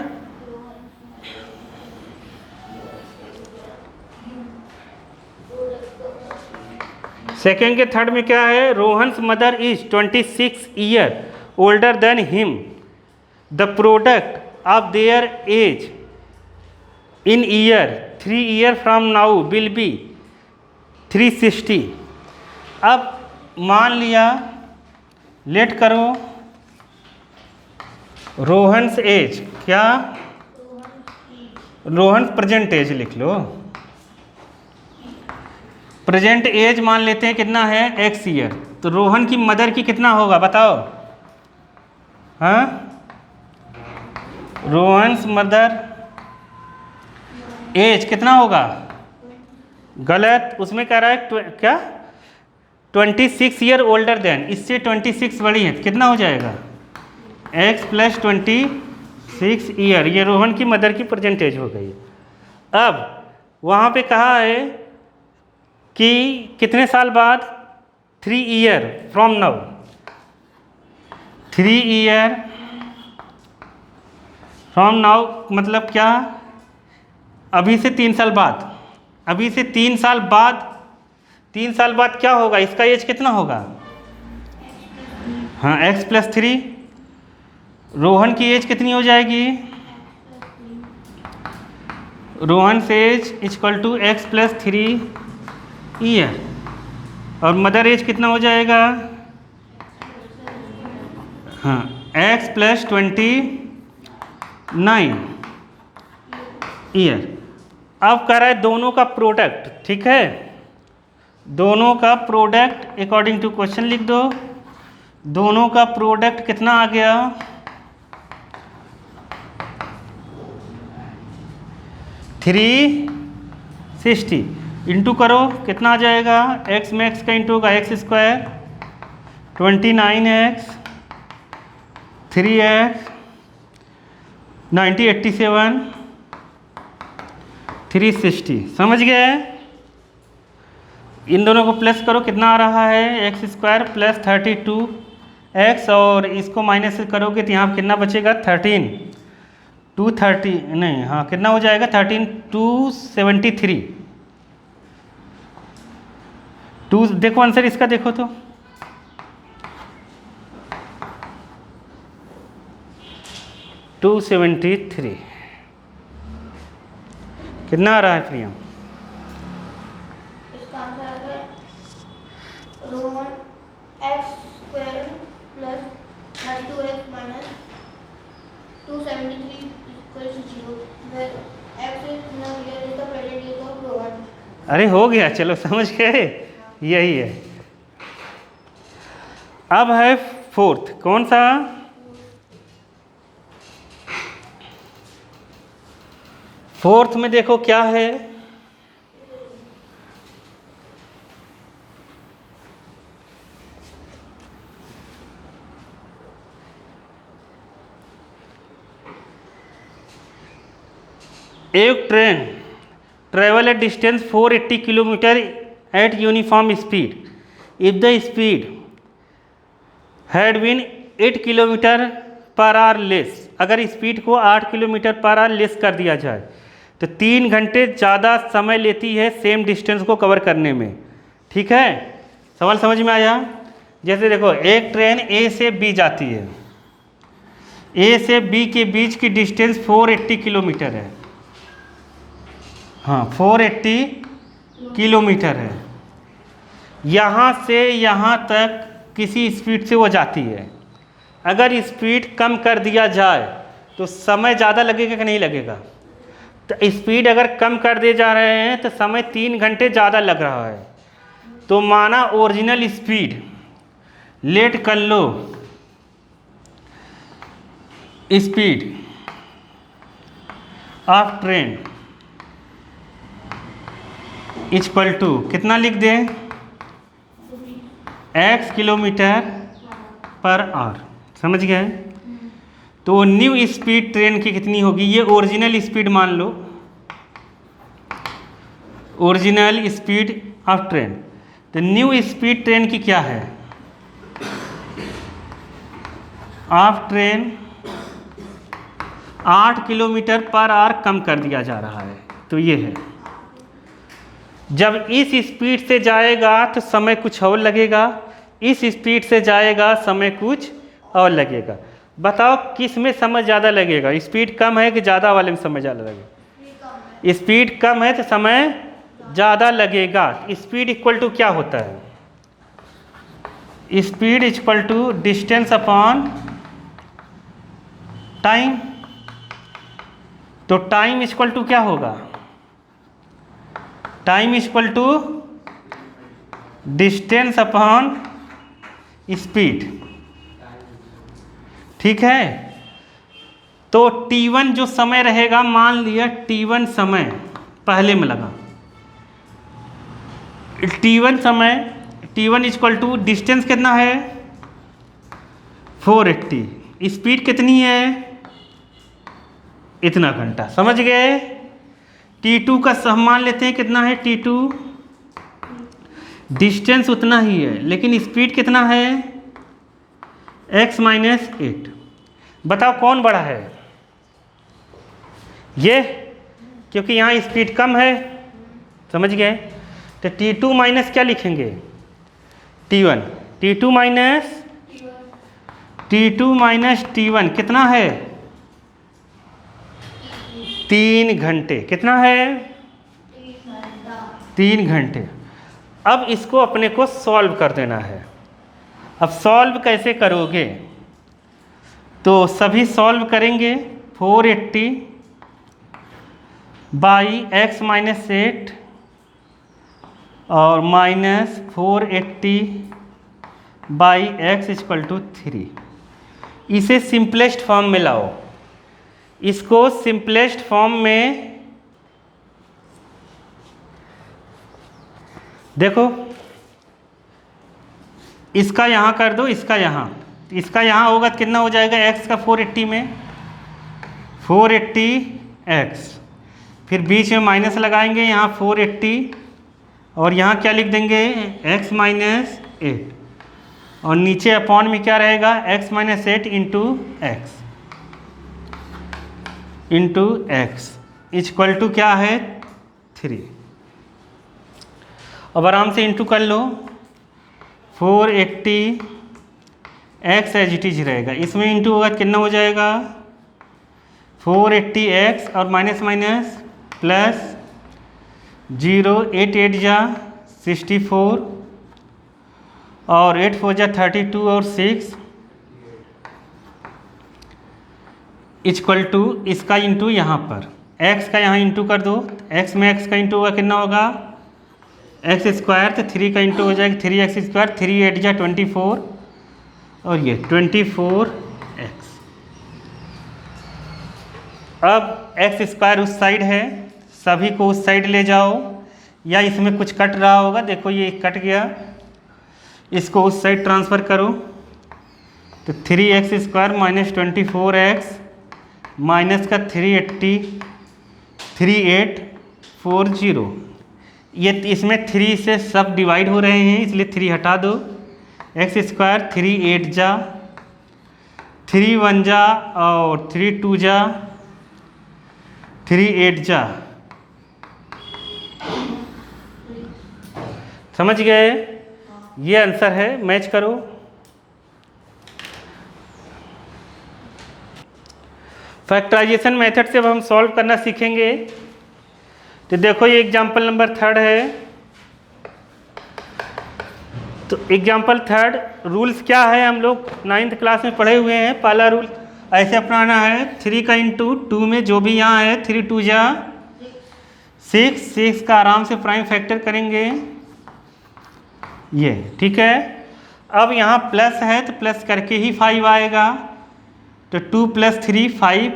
सेकेंड के थर्ड में क्या है? Rohan's mother is 26 year older than him, the product of their age in year 3 year from now will be 360। अब मान लिया, लेट करो, रोहन्स एज, क्या? रोहन प्रेजेंट एज लिख लो। प्रेजेंट एज मान लेते हैं कितना है? x year. तो रोहन की मदर की कितना होगा बताओ? हाँ, रोहन्स मदर एज कितना होगा, गलत, उसमें कह रहा है क्या 26 ईयर ओल्डर देन, इससे 26 बड़ी है, कितना हो जाएगा x प्लस 26 ईयर, ये रोहन की मदर की परसेंटेज हो गई। अब वहाँ पे कहा है कि कितने साल बाद, 3 year from now, 3 year from now मतलब क्या, अभी से 3 साल बाद, अभी से 3 साल बाद, 3 साल बाद क्या होगा, इसका एज कितना होगा, हाँ x प्लस 3, रोहन की एज कितनी हो जाएगी, रोहन से age equal to x plus 3 year, और मदर एज कितना हो जाएगा, हाँ x प्लस 29 ईयर। अब कह रहा है दोनों का प्रोडक्ट, ठीक है, दोनों का प्रोडक्ट अकॉर्डिंग टू क्वेश्चन लिख दो, दोनों का प्रोडक्ट कितना आ गया, 360 इंटू करो कितना आ जाएगा, x में x का इंटू होगा x स्क्वायर, 29x 3x 90 87 360, समझ गए। इन दोनों को प्लस करो कितना आ रहा है, एक्स स्क्वायर प्लस 32x, और इसको माइनस करोगे तो यहाँ कितना बचेगा 13 230 नहीं, हाँ कितना हो जाएगा 13 273 2, देखो आंसर इसका देखो तो, टू 273 कितना आ रहा है प्रियम, इसका आंसर आ गया Rohan x square plus 32x minus 273 equals 0, where x is not here in the present days of Rohan. अरे हो गया, चलो समझ गए, यही है। अब है फोर्थ, कौन सा, फोर्थ में देखो क्या है, एक train travel a distance 480 kilometre at uniform speed, if the speed had been 8 kilometre per hour less, अगर स्पीड को 8 किलोमीटर पर आवर लेस कर दिया जाए तो 3 घंटे ज़्यादा समय लेती है सेम डिस्टेंस को कवर करने में, ठीक है, सवाल समझ में आया। जैसे देखो एक ट्रेन ए से बी जाती है, ए से बी के बीच की डिस्टेंस 480 किलोमीटर है, हाँ 480 किलोमीटर है, यहाँ से यहाँ तक किसी स्पीड से वो जाती है, अगर स्पीड कम कर दिया जाए तो समय ज़्यादा लगेगा कि नहीं लगेगा, तो स्पीड अगर कम कर दिए जा रहे हैं तो समय 3 घंटे ज़्यादा लग रहा है, तो माना ओरिजिनल स्पीड लेट कर लो, speed of train equal to कितना लिख दें, x किलोमीटर पर आवर, समझ गए। तो न्यू स्पीड ट्रेन की कितनी होगी, ये ओरिजिनल स्पीड मान लो, ओरिजिनल स्पीड ऑफ ट्रेन, तो न्यू स्पीड ट्रेन की क्या है, of train 8 kilometre per hour कम कर दिया जा रहा है, तो ये है। जब इस स्पीड से जाएगा तो समय कुछ और लगेगा, इस स्पीड से जाएगा समय कुछ और लगेगा, बताओ किस में समय ज़्यादा लगेगा, स्पीड कम है कि ज़्यादा वाले में समय ज़्यादा लगेगा, स्पीड कम है तो समय ज़्यादा लगेगा। स्पीड इक्वल टू क्या होता है, speed equal to distance upon time, तो टाइम इक्वल टू क्या होगा, time equal to distance upon speed, ठीक है। तो t1 जो समय रहेगा, मान लिया t1 समय पहले में लगा। t1 समय, t1 इक्वल टू डिस्टेंस कितना है 480, स्पीड कितनी है इतना घंटा, समझ गए। t2 का हम मान लेते हैं कितना है t2, डिस्टेंस उतना ही है लेकिन स्पीड कितना है x माइनस 8। बताओ कौन बड़ा है ये, क्योंकि यहाँ स्पीड कम है, समझ गए। तो t2 माइनस क्या लिखेंगे t1, t2 माइनस t1 कितना है 3 घंटे, कितना है 3 घंटे। अब इसको अपने को सॉल्व कर देना है। अब सॉल्व कैसे करोगे, तो सभी सॉल्व करेंगे। 480 बाई x माइनस 8 और minus 480 by x equal to 3। इसे सिंपलेस्ट फॉर्म में लाओ, इसको सिंपलेस्ट फॉर्म में देखो, इसका यहाँ कर दो, इसका यहाँ होगा तो कितना हो जाएगा x का 480 में 480x, फिर बीच में माइनस लगाएंगे यहाँ 480 और यहाँ क्या लिख देंगे x माइनस 8 और नीचे अपॉन में क्या रहेगा x minus 8 into x equal to क्या है 3। अब आराम से इंटू कर लो, 480 x एज इट इज रहेगा, इसमें इंटू होगा कितना हो जाएगा 480x और माइनस माइनस प्लस 0, 8 8 जा 64 और 8 4 जा 32 और 6 इक्वल टू इसका इंटू यहाँ पर x का यहाँ इंटू कर दो, x में x का इंटू होगा कितना होगा x स्क्वायर, तो 3 का इंटू हो जाएगा 3x स्क्वायर, 3 8 जा 24 और ये 24x। अब x स्क्वायर उस साइड है, सभी को उस साइड ले जाओ, या इसमें कुछ कट रहा होगा, देखो ये कट गया, इसको उस साइड ट्रांसफ़र करो, तो 3x square minus 24x minus का 380 3840, ये इसमें 3 से सब डिवाइड हो रहे हैं इसलिए 3 हटा दो, x स्क्वायर 3 8 जा 3 1 जा और 3 2 जा 3 8 जा, समझ गए। ये आंसर है, मैच करो। फैक्टराइजेशन मेथड से अब हम सॉल्व करना सीखेंगे। तो देखो ये एग्जाम्पल नंबर 3 है, तो एग्जाम्पल 3 रूल्स क्या है हम लोग 9th क्लास में पढ़े हुए हैं। पहला रूल ऐसे अपनाना है, 3 का इंटू 2 में जो भी यहाँ है 3 2 जा 6 का आराम से प्राइम फैक्टर करेंगे, ये ठीक है। अब यहाँ प्लस है तो प्लस करके ही 5 आएगा, तो 2 + 3 5,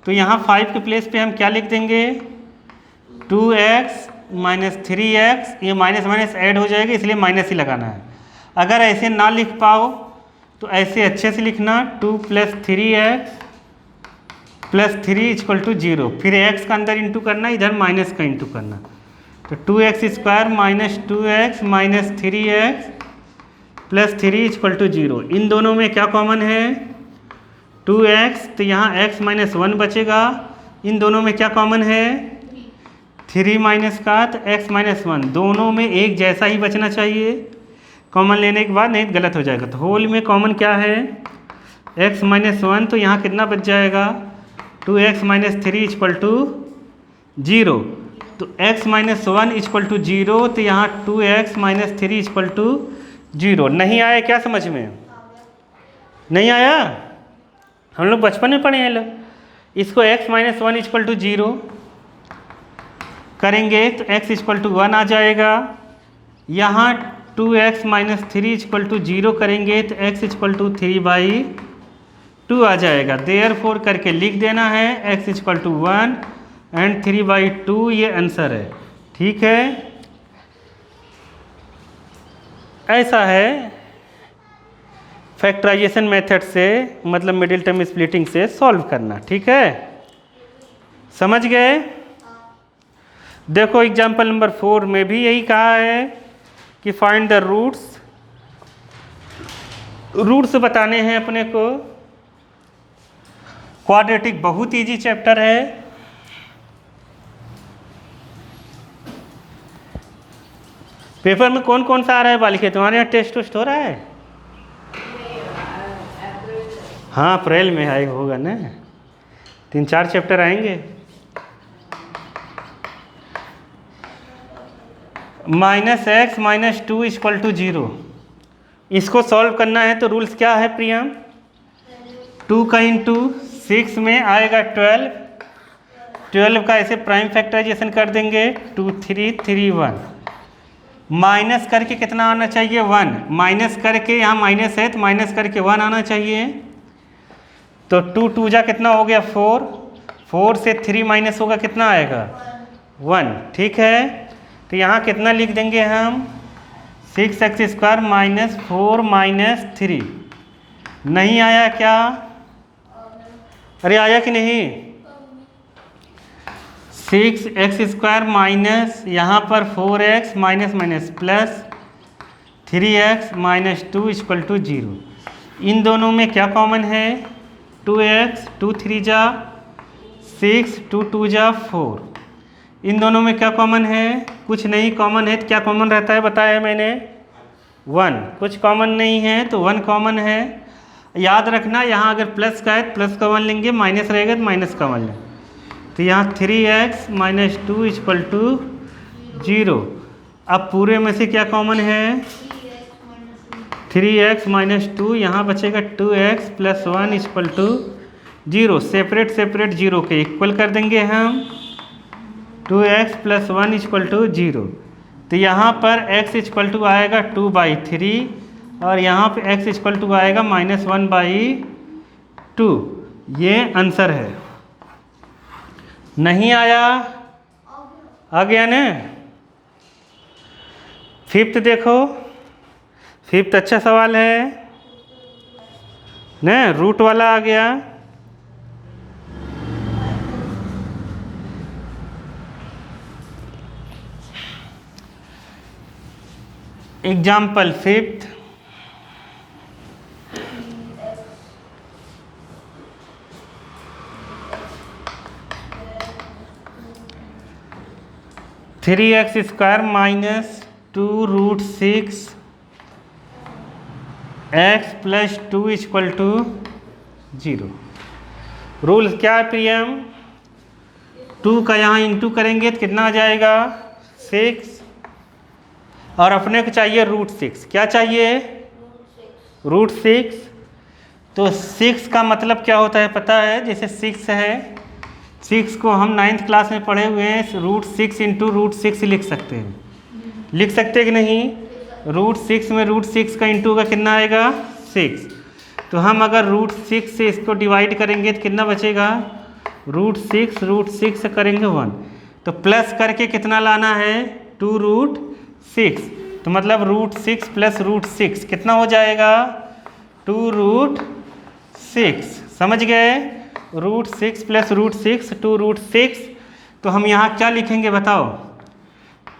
तो यहाँ 5 के प्लेस पे हम क्या लिख देंगे 2x माइनस 3x, ये माइनस माइनस ऐड हो जाएगा इसलिए माइनस ही लगाना है। अगर ऐसे ना लिख पाओ तो ऐसे अच्छे से लिखना 2 + 3x + 3 = 0, फिर x का अंदर इंटू करना, इधर माइनस का इंटू करना, तो 2x square minus 2x minus 3x + 3 = 0। इन दोनों में क्या कॉमन है 2x, तो यहाँ x माइनस 1 बचेगा। इन दोनों में क्या कॉमन है 3 माइनस का, तो x माइनस 1, दोनों में एक जैसा ही बचना चाहिए कॉमन लेने के बाद, नहीं तो गलत हो जाएगा। तो होल में कॉमन क्या है x माइनस 1, तो यहाँ कितना बच जाएगा 2x माइनस 3 = 0, तो x माइनस 1 = 0, तो यहाँ 2x माइनस 3 = 0। नहीं आया क्या समझ में, नहीं आया, हम लोग बचपन में पढ़े हैं लोग। इसको x माइनस 1 = 0 करेंगे तो x = 1 आ जाएगा। यहाँ 2x माइनस 3 = 0 करेंगे तो x = 3/2 आ जाएगा। देयरफॉर करके लिख देना है x = 1 एंड 3/2 ये आंसर है। ठीक है, ऐसा है फैक्टराइजेशन मेथड से, मतलब मिडिल टर्म स्प्लिटिंग से सॉल्व करना। ठीक है, समझ गए। देखो एग्जाम्पल नंबर 4 में भी यही कहा है कि फाइंड द रूट्स। रूट्स बताने हैं अपने को। क्वाड्रेटिक बहुत इजी चैप्टर है। पेपर में कौन कौन सा आ रहा है बालिके? तुम्हारे यहाँ टेस्ट उस्ट हो रहा है? हाँ, अप्रैल में आए होगा ना, 3-4 चैप्टर आएंगे। -x - 2 = 0। इसको सॉल्व करना है तो रूल्स क्या है प्रियम? 2 का इंटू 6 में आएगा 12। 12 का ऐसे प्राइम फैक्टराइजेशन कर देंगे, 2 3 3 1। माइनस करके कितना आना चाहिए? 1। माइनस करके, यहाँ माइनस है तो माइनस करके 1 आना चाहिए। तो 2 2 जा कितना हो गया? 4। 4 से 3 माइनस होगा, कितना आएगा? 1। ठीक है, तो यहाँ कितना लिख देंगे हम? 6x² - 4 - 3। नहीं आया क्या? अरे आया कि नहीं? 6x² माइनस यहाँ पर 4x minus minus plus 3x - 2 = 0। इन दोनों में क्या कॉमन है? 2x, 2 3 जा 6, 2 2 जा 4। इन दोनों में क्या कॉमन है? कुछ नहीं कॉमन है तो क्या कॉमन रहता है बताया मैंने? 1। कुछ कॉमन नहीं है तो 1 कॉमन है। याद रखना, यहाँ अगर प्लस का है तो प्लस का 1 लेंगे, माइनस रहेगा तो माइनस का 1 लेंगे। तो यहाँ 3x - 2 = 0। अब पूरे में से क्या कॉमन है? 3x - 2, यहाँ बचेगा 2x + 1 = 0। सेपरेट सेपरेट 0 के इक्वल कर देंगे हम। 2x + 1 = 0। तो यहाँ पर x = आएगा 2/3 और यहाँ पे x = आएगा -1/2। ये आंसर है। नहीं आया? आ गया ना? 5th देखो, 5th अच्छा सवाल है ना, रूट वाला आ गया। Example 5th, (3x² - 2√6 x + 2 = 0। Rule क्या है प्रियम? 2 का यहाँ इंटू करेंगे तो कितना आ जाएगा? 6। और अपने को चाहिए √6। क्या चाहिए? √6। तो 6 का मतलब क्या होता है पता है? जैसे 6 है, 6 को हम 9th क्लास में पढ़े हुए हैं, √6 × √6 लिख सकते हैं। लिख सकते हैं कि नहीं? √6 में √6 का इंटू का कितना आएगा? 6। तो हम अगर √6 से इसको डिवाइड करेंगे तो कितना बचेगा? √6 से करेंगे 1। तो प्लस करके कितना लाना है? 2√6। तो मतलब √6 + √6 कितना हो जाएगा? 2√6। समझ गए? √6 + √6 2√6। तो हम यहाँ क्या लिखेंगे बताओ?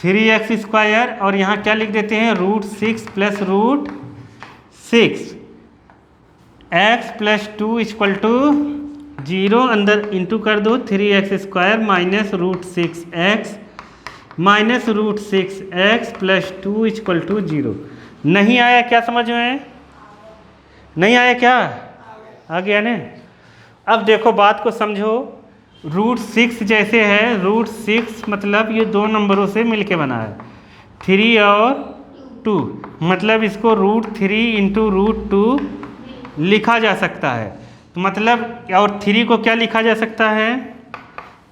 3x² और यहाँ क्या लिख देते हैं? √6 + √6 x + 2 = 0। अंदर इंटू कर दो, 3x² - √6x -√6x + 2 = 0। नहीं आया क्या समझ में? नहीं आया क्या? आ गया ना? अब देखो बात को समझो। √6 जैसे है, √6 मतलब ये 2 नंबरों से मिलके बना है, 3 और 2। मतलब इसको √3 × √2 लिखा जा सकता है। तो मतलब, और 3 को क्या लिखा जा सकता है?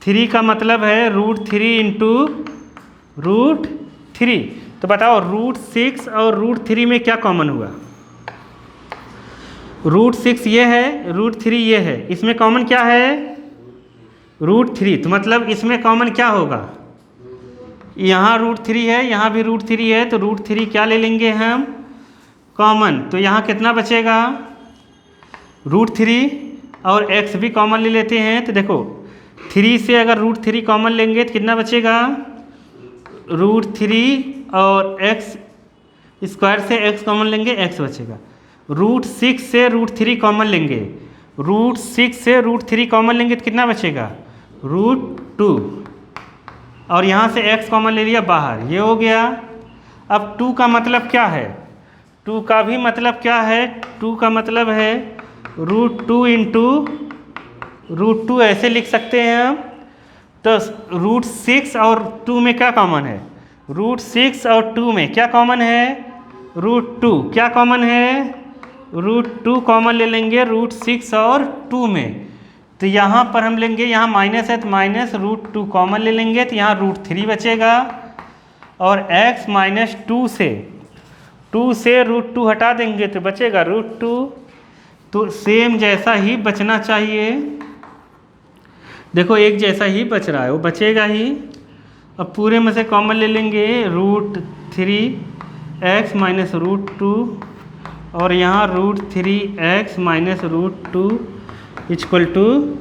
3 का मतलब है √3 × √3। तो बताओ √6 और √3 में क्या कॉमन हुआ? √6 ये है, √3 ये है, इसमें कॉमन क्या है? √3, तो मतलब इसमें कॉमन क्या होगा, यहाँ √3 है, यहाँ भी √3 है, तो √3 क्या ले लेंगे हम कॉमन, तो यहाँ कितना बचेगा √3 और x भी कॉमन ले लेते हैं। तो देखो 3 से अगर √3 कॉमन लेंगे तो कितना बचेगा √3 और x स्क्वायर से x कॉमन लेंगे x बचेगा। √6 से √3 कॉमन लेंगे, √6 से √3 कॉमन लेंगे तो कितना बचेगा √2 और यहाँ से x कॉमन ले लिया बाहर, ये हो गया। अब 2 का मतलब क्या है, 2 का भी मतलब क्या है, 2 का मतलब है √2 इंटू √2 ऐसे लिख सकते हैं हम। तो √6 और 2 में क्या कॉमन है, √6 और 2 में क्या कॉमन है √2, क्या कॉमन है √2 कॉमन ले लेंगे √6 और 2 में। तो यहाँ पर हम लेंगे, यहाँ माइनस है तो माइनस √2 कॉमन ले लेंगे, तो यहाँ √3 बचेगा और x माइनस 2 से √2 हटा देंगे तो बचेगा √2। तो सेम जैसा ही बचना चाहिए, देखो एक जैसा ही बच रहा है, वो बचेगा ही। अब पूरे में से कॉमन ले लेंगे √3x माइनस √2 और यहाँ √3x माइनस √2 इक्वल टू,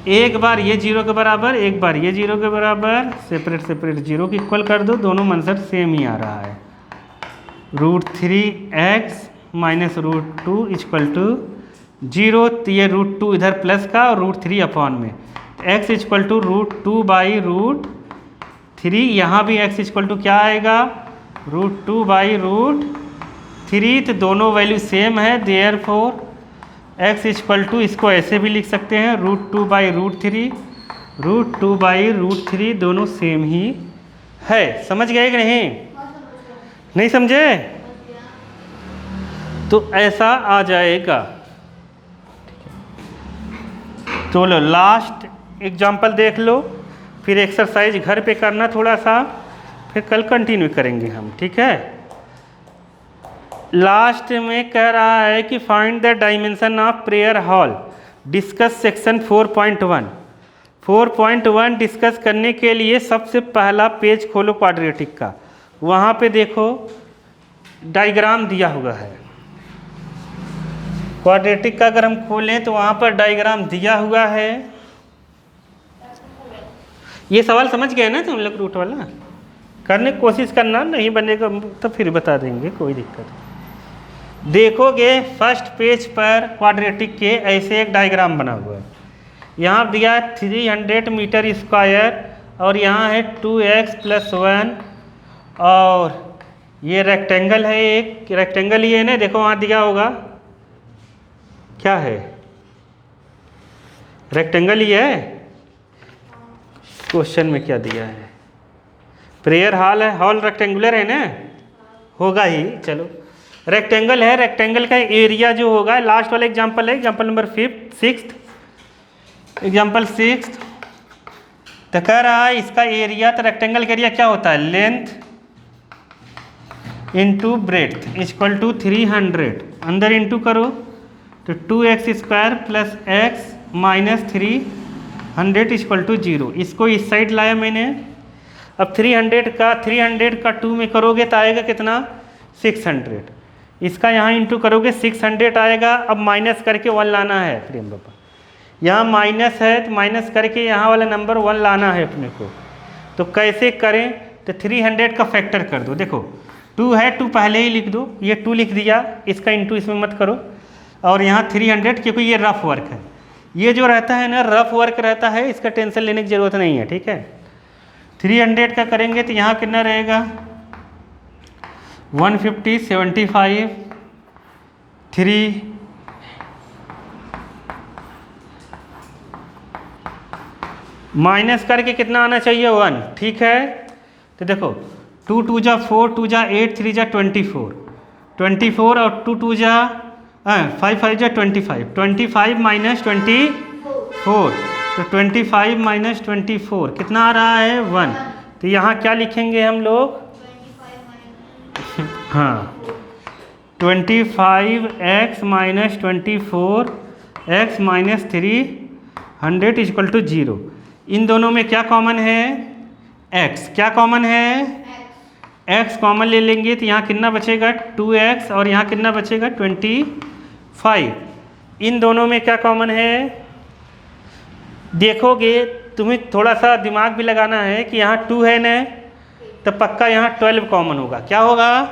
एक बार ये 0 के बराबर, एक बार ये 0 के बराबर, सेपरेट सेपरेट 0 के इक्वल कर दो, दोनों आंसर सेम ही आ रहा है। √3x माइनस √2 इक्वल टू 0, तो ये √2 इधर प्लस का और √3 अपॉन में, x इक्वल टू √2 बाई √3, यहाँ भी x इक्वल टू क्या आएगा √2 बाई √3, तो दोनों वैल्यू सेम है, देयरफॉर x इक्वल टू, इसको ऐसे भी लिख सकते हैं √2 बाई √3, √2 बाई √3 दोनों सेम ही है। समझ गए कि नहीं, नहीं समझे, तो ऐसा आ जाएगा। तो लो लास्ट एग्जाम्पल देख लो, फिर एक्सरसाइज घर पे करना थोड़ा सा, फिर कल कंटिन्यू करेंगे हम, ठीक है। लास्ट में कह रहा है कि find the dimension of prayer hall, discuss section 4.1। 4.1 discuss करने के लिए सबसे पहला पेज खोलो क्वाड्रेटिक का, वहाँ पे देखो डायग्राम दिया हुआ है। क्वाड्रेटिक का अगर हम खोलें तो वहाँ पर डायग्राम दिया हुआ है। ये सवाल समझ गए ना तुम लोग, रूट वाला करने की कोशिश करना, नहीं बनेगा तो फिर बता देंगे, कोई दिक्कत नहीं। देखोगे फर्स्ट पेज पर क्वाड्रेटिक के ऐसे एक डायग्राम बना हुआ है, यहाँ दिया है 300 मीटर स्क्वायर और यहाँ है 2x + 1 और ये रेक्टेंगल है, एक रेक्टेंगल ही है ना, देखो वहाँ दिया होगा क्या है, रेक्टेंगल ही है। क्वेश्चन में क्या दिया है, प्रेयर हॉल है, हॉल रेक्टेंगुलर है ना, होगा ही, चलो रेक्टेंगल है। रेक्टेंगल का एरिया जो होगा, लास्ट वाला एग्जांपल है, एग्जांपल नंबर 6, एग्जांपल 6, तो कह रहा है इसका एरिया, तो रेक्टेंगल का एरिया क्या होता है, length into breadth equal to 300, अंदर इंटू करो तो 2x square plus x minus 300 equal to 0। इसको इस साइड लाया मैंने। अब 300 का 2 में करोगे तो आएगा कितना 600, इसका यहाँ इंटू करोगे 600 आएगा। अब माइनस करके 1 लाना है प्रेम बाबा, यहाँ माइनस है तो माइनस करके यहाँ वाला नंबर 1 लाना है अपने को। तो कैसे करें, तो 300 का फैक्टर कर दो, देखो 2 है, 2 पहले ही लिख दो, ये 2 लिख दिया, इसका इंटू इसमें मत करो। और यहाँ 300, क्योंकि ये रफ वर्क है, ये जो रहता है ना रफ वर्क रहता है, इसका टेंशन लेने की ज़रूरत नहीं है, ठीक है। 300 का करेंगे तो यहाँ कितना रहेगा 150, 75, 3 माइनस करके कितना आना चाहिए 1, ठीक है। तो देखो 2 2 जा 4, 2 जा 8, 3 जा 24 और 2 2 जा 5 5 जा 25 माइनस 24, तो 25 माइनस 24 कितना आ रहा है 1। तो यहाँ क्या लिखेंगे हम लोग, हाँ 25x minus 24 x minus 300 equal to 0। इन दोनों में क्या कॉमन है? x। क्या कॉमन है? x कॉमन ले लेंगे तो यहाँ कितना बचेगा? 2x और यहाँ कितना बचेगा? 25। इन दोनों में क्या कॉमन है? देखोगे तुम्हें थोड़ा सा दिमाग भी लगाना है कि यहाँ 2 है ना, तो पक्का यहाँ 12 कॉमन होगा। क्या होगा?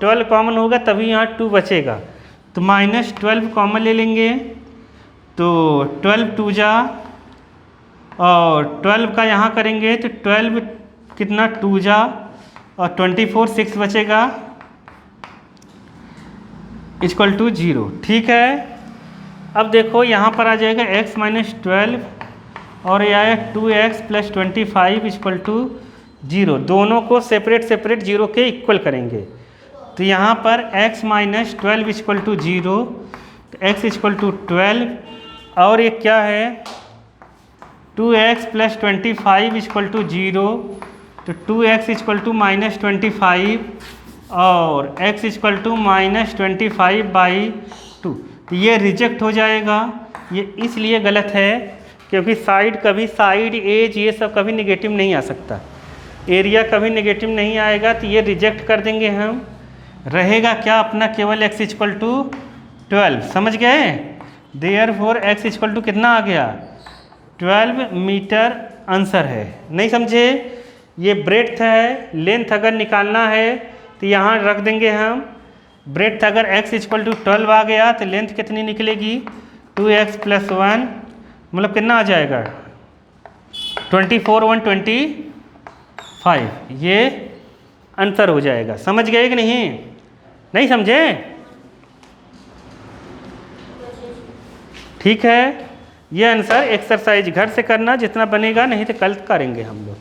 12 कॉमन होगा, तभी यहाँ 2 बचेगा। तो -12 कॉमन ले लेंगे तो 12 2 जा, और 12 का यहाँ करेंगे तो 12 कितना 2 जा, और 24 6 बचेगा इक्वल टू 0। ठीक है, अब देखो यहाँ पर आ जाएगा x - 12 और यह आया 2x + 25 इक्वल टू 0। दोनों को सेपरेट 0 के इक्वल करेंगे तो यहाँ पर x - 12 इक्वल टू 0, तो x इक्वल टू 12, और ये क्या है 2x + 25 इक्वल टू 0, तो 2x इक्वल टू -25 और x इक्वल टू -25/2। तो ये रिजेक्ट हो जाएगा। ये इसलिए गलत है क्योंकि साइड एज ये सब कभी नेगेटिव नहीं आ सकता, एरिया कभी नेगेटिव नहीं आएगा, तो ये रिजेक्ट कर देंगे हम। रहेगा क्या अपना केवल x इक्वल टू 12। समझ गए? देयरफॉर x इक्वल टू कितना आ गया? 12 मीटर आंसर है। नहीं समझे? ये ब्रेड्थ है, लेंथ अगर निकालना है तो यहाँ रख देंगे हम। ब्रेड्थ अगर x इक्वल टू 12 आ गया तो लेंथ कितनी निकलेगी? 2x + 1 मतलब कितना आ जाएगा? 24 1 25। ये आंसर हो जाएगा। समझ गए कि नहीं? नहीं समझे? ठीक है, ये आंसर एक्सरसाइज घर से करना जितना बनेगा, नहीं तो कल करेंगे हम लोग।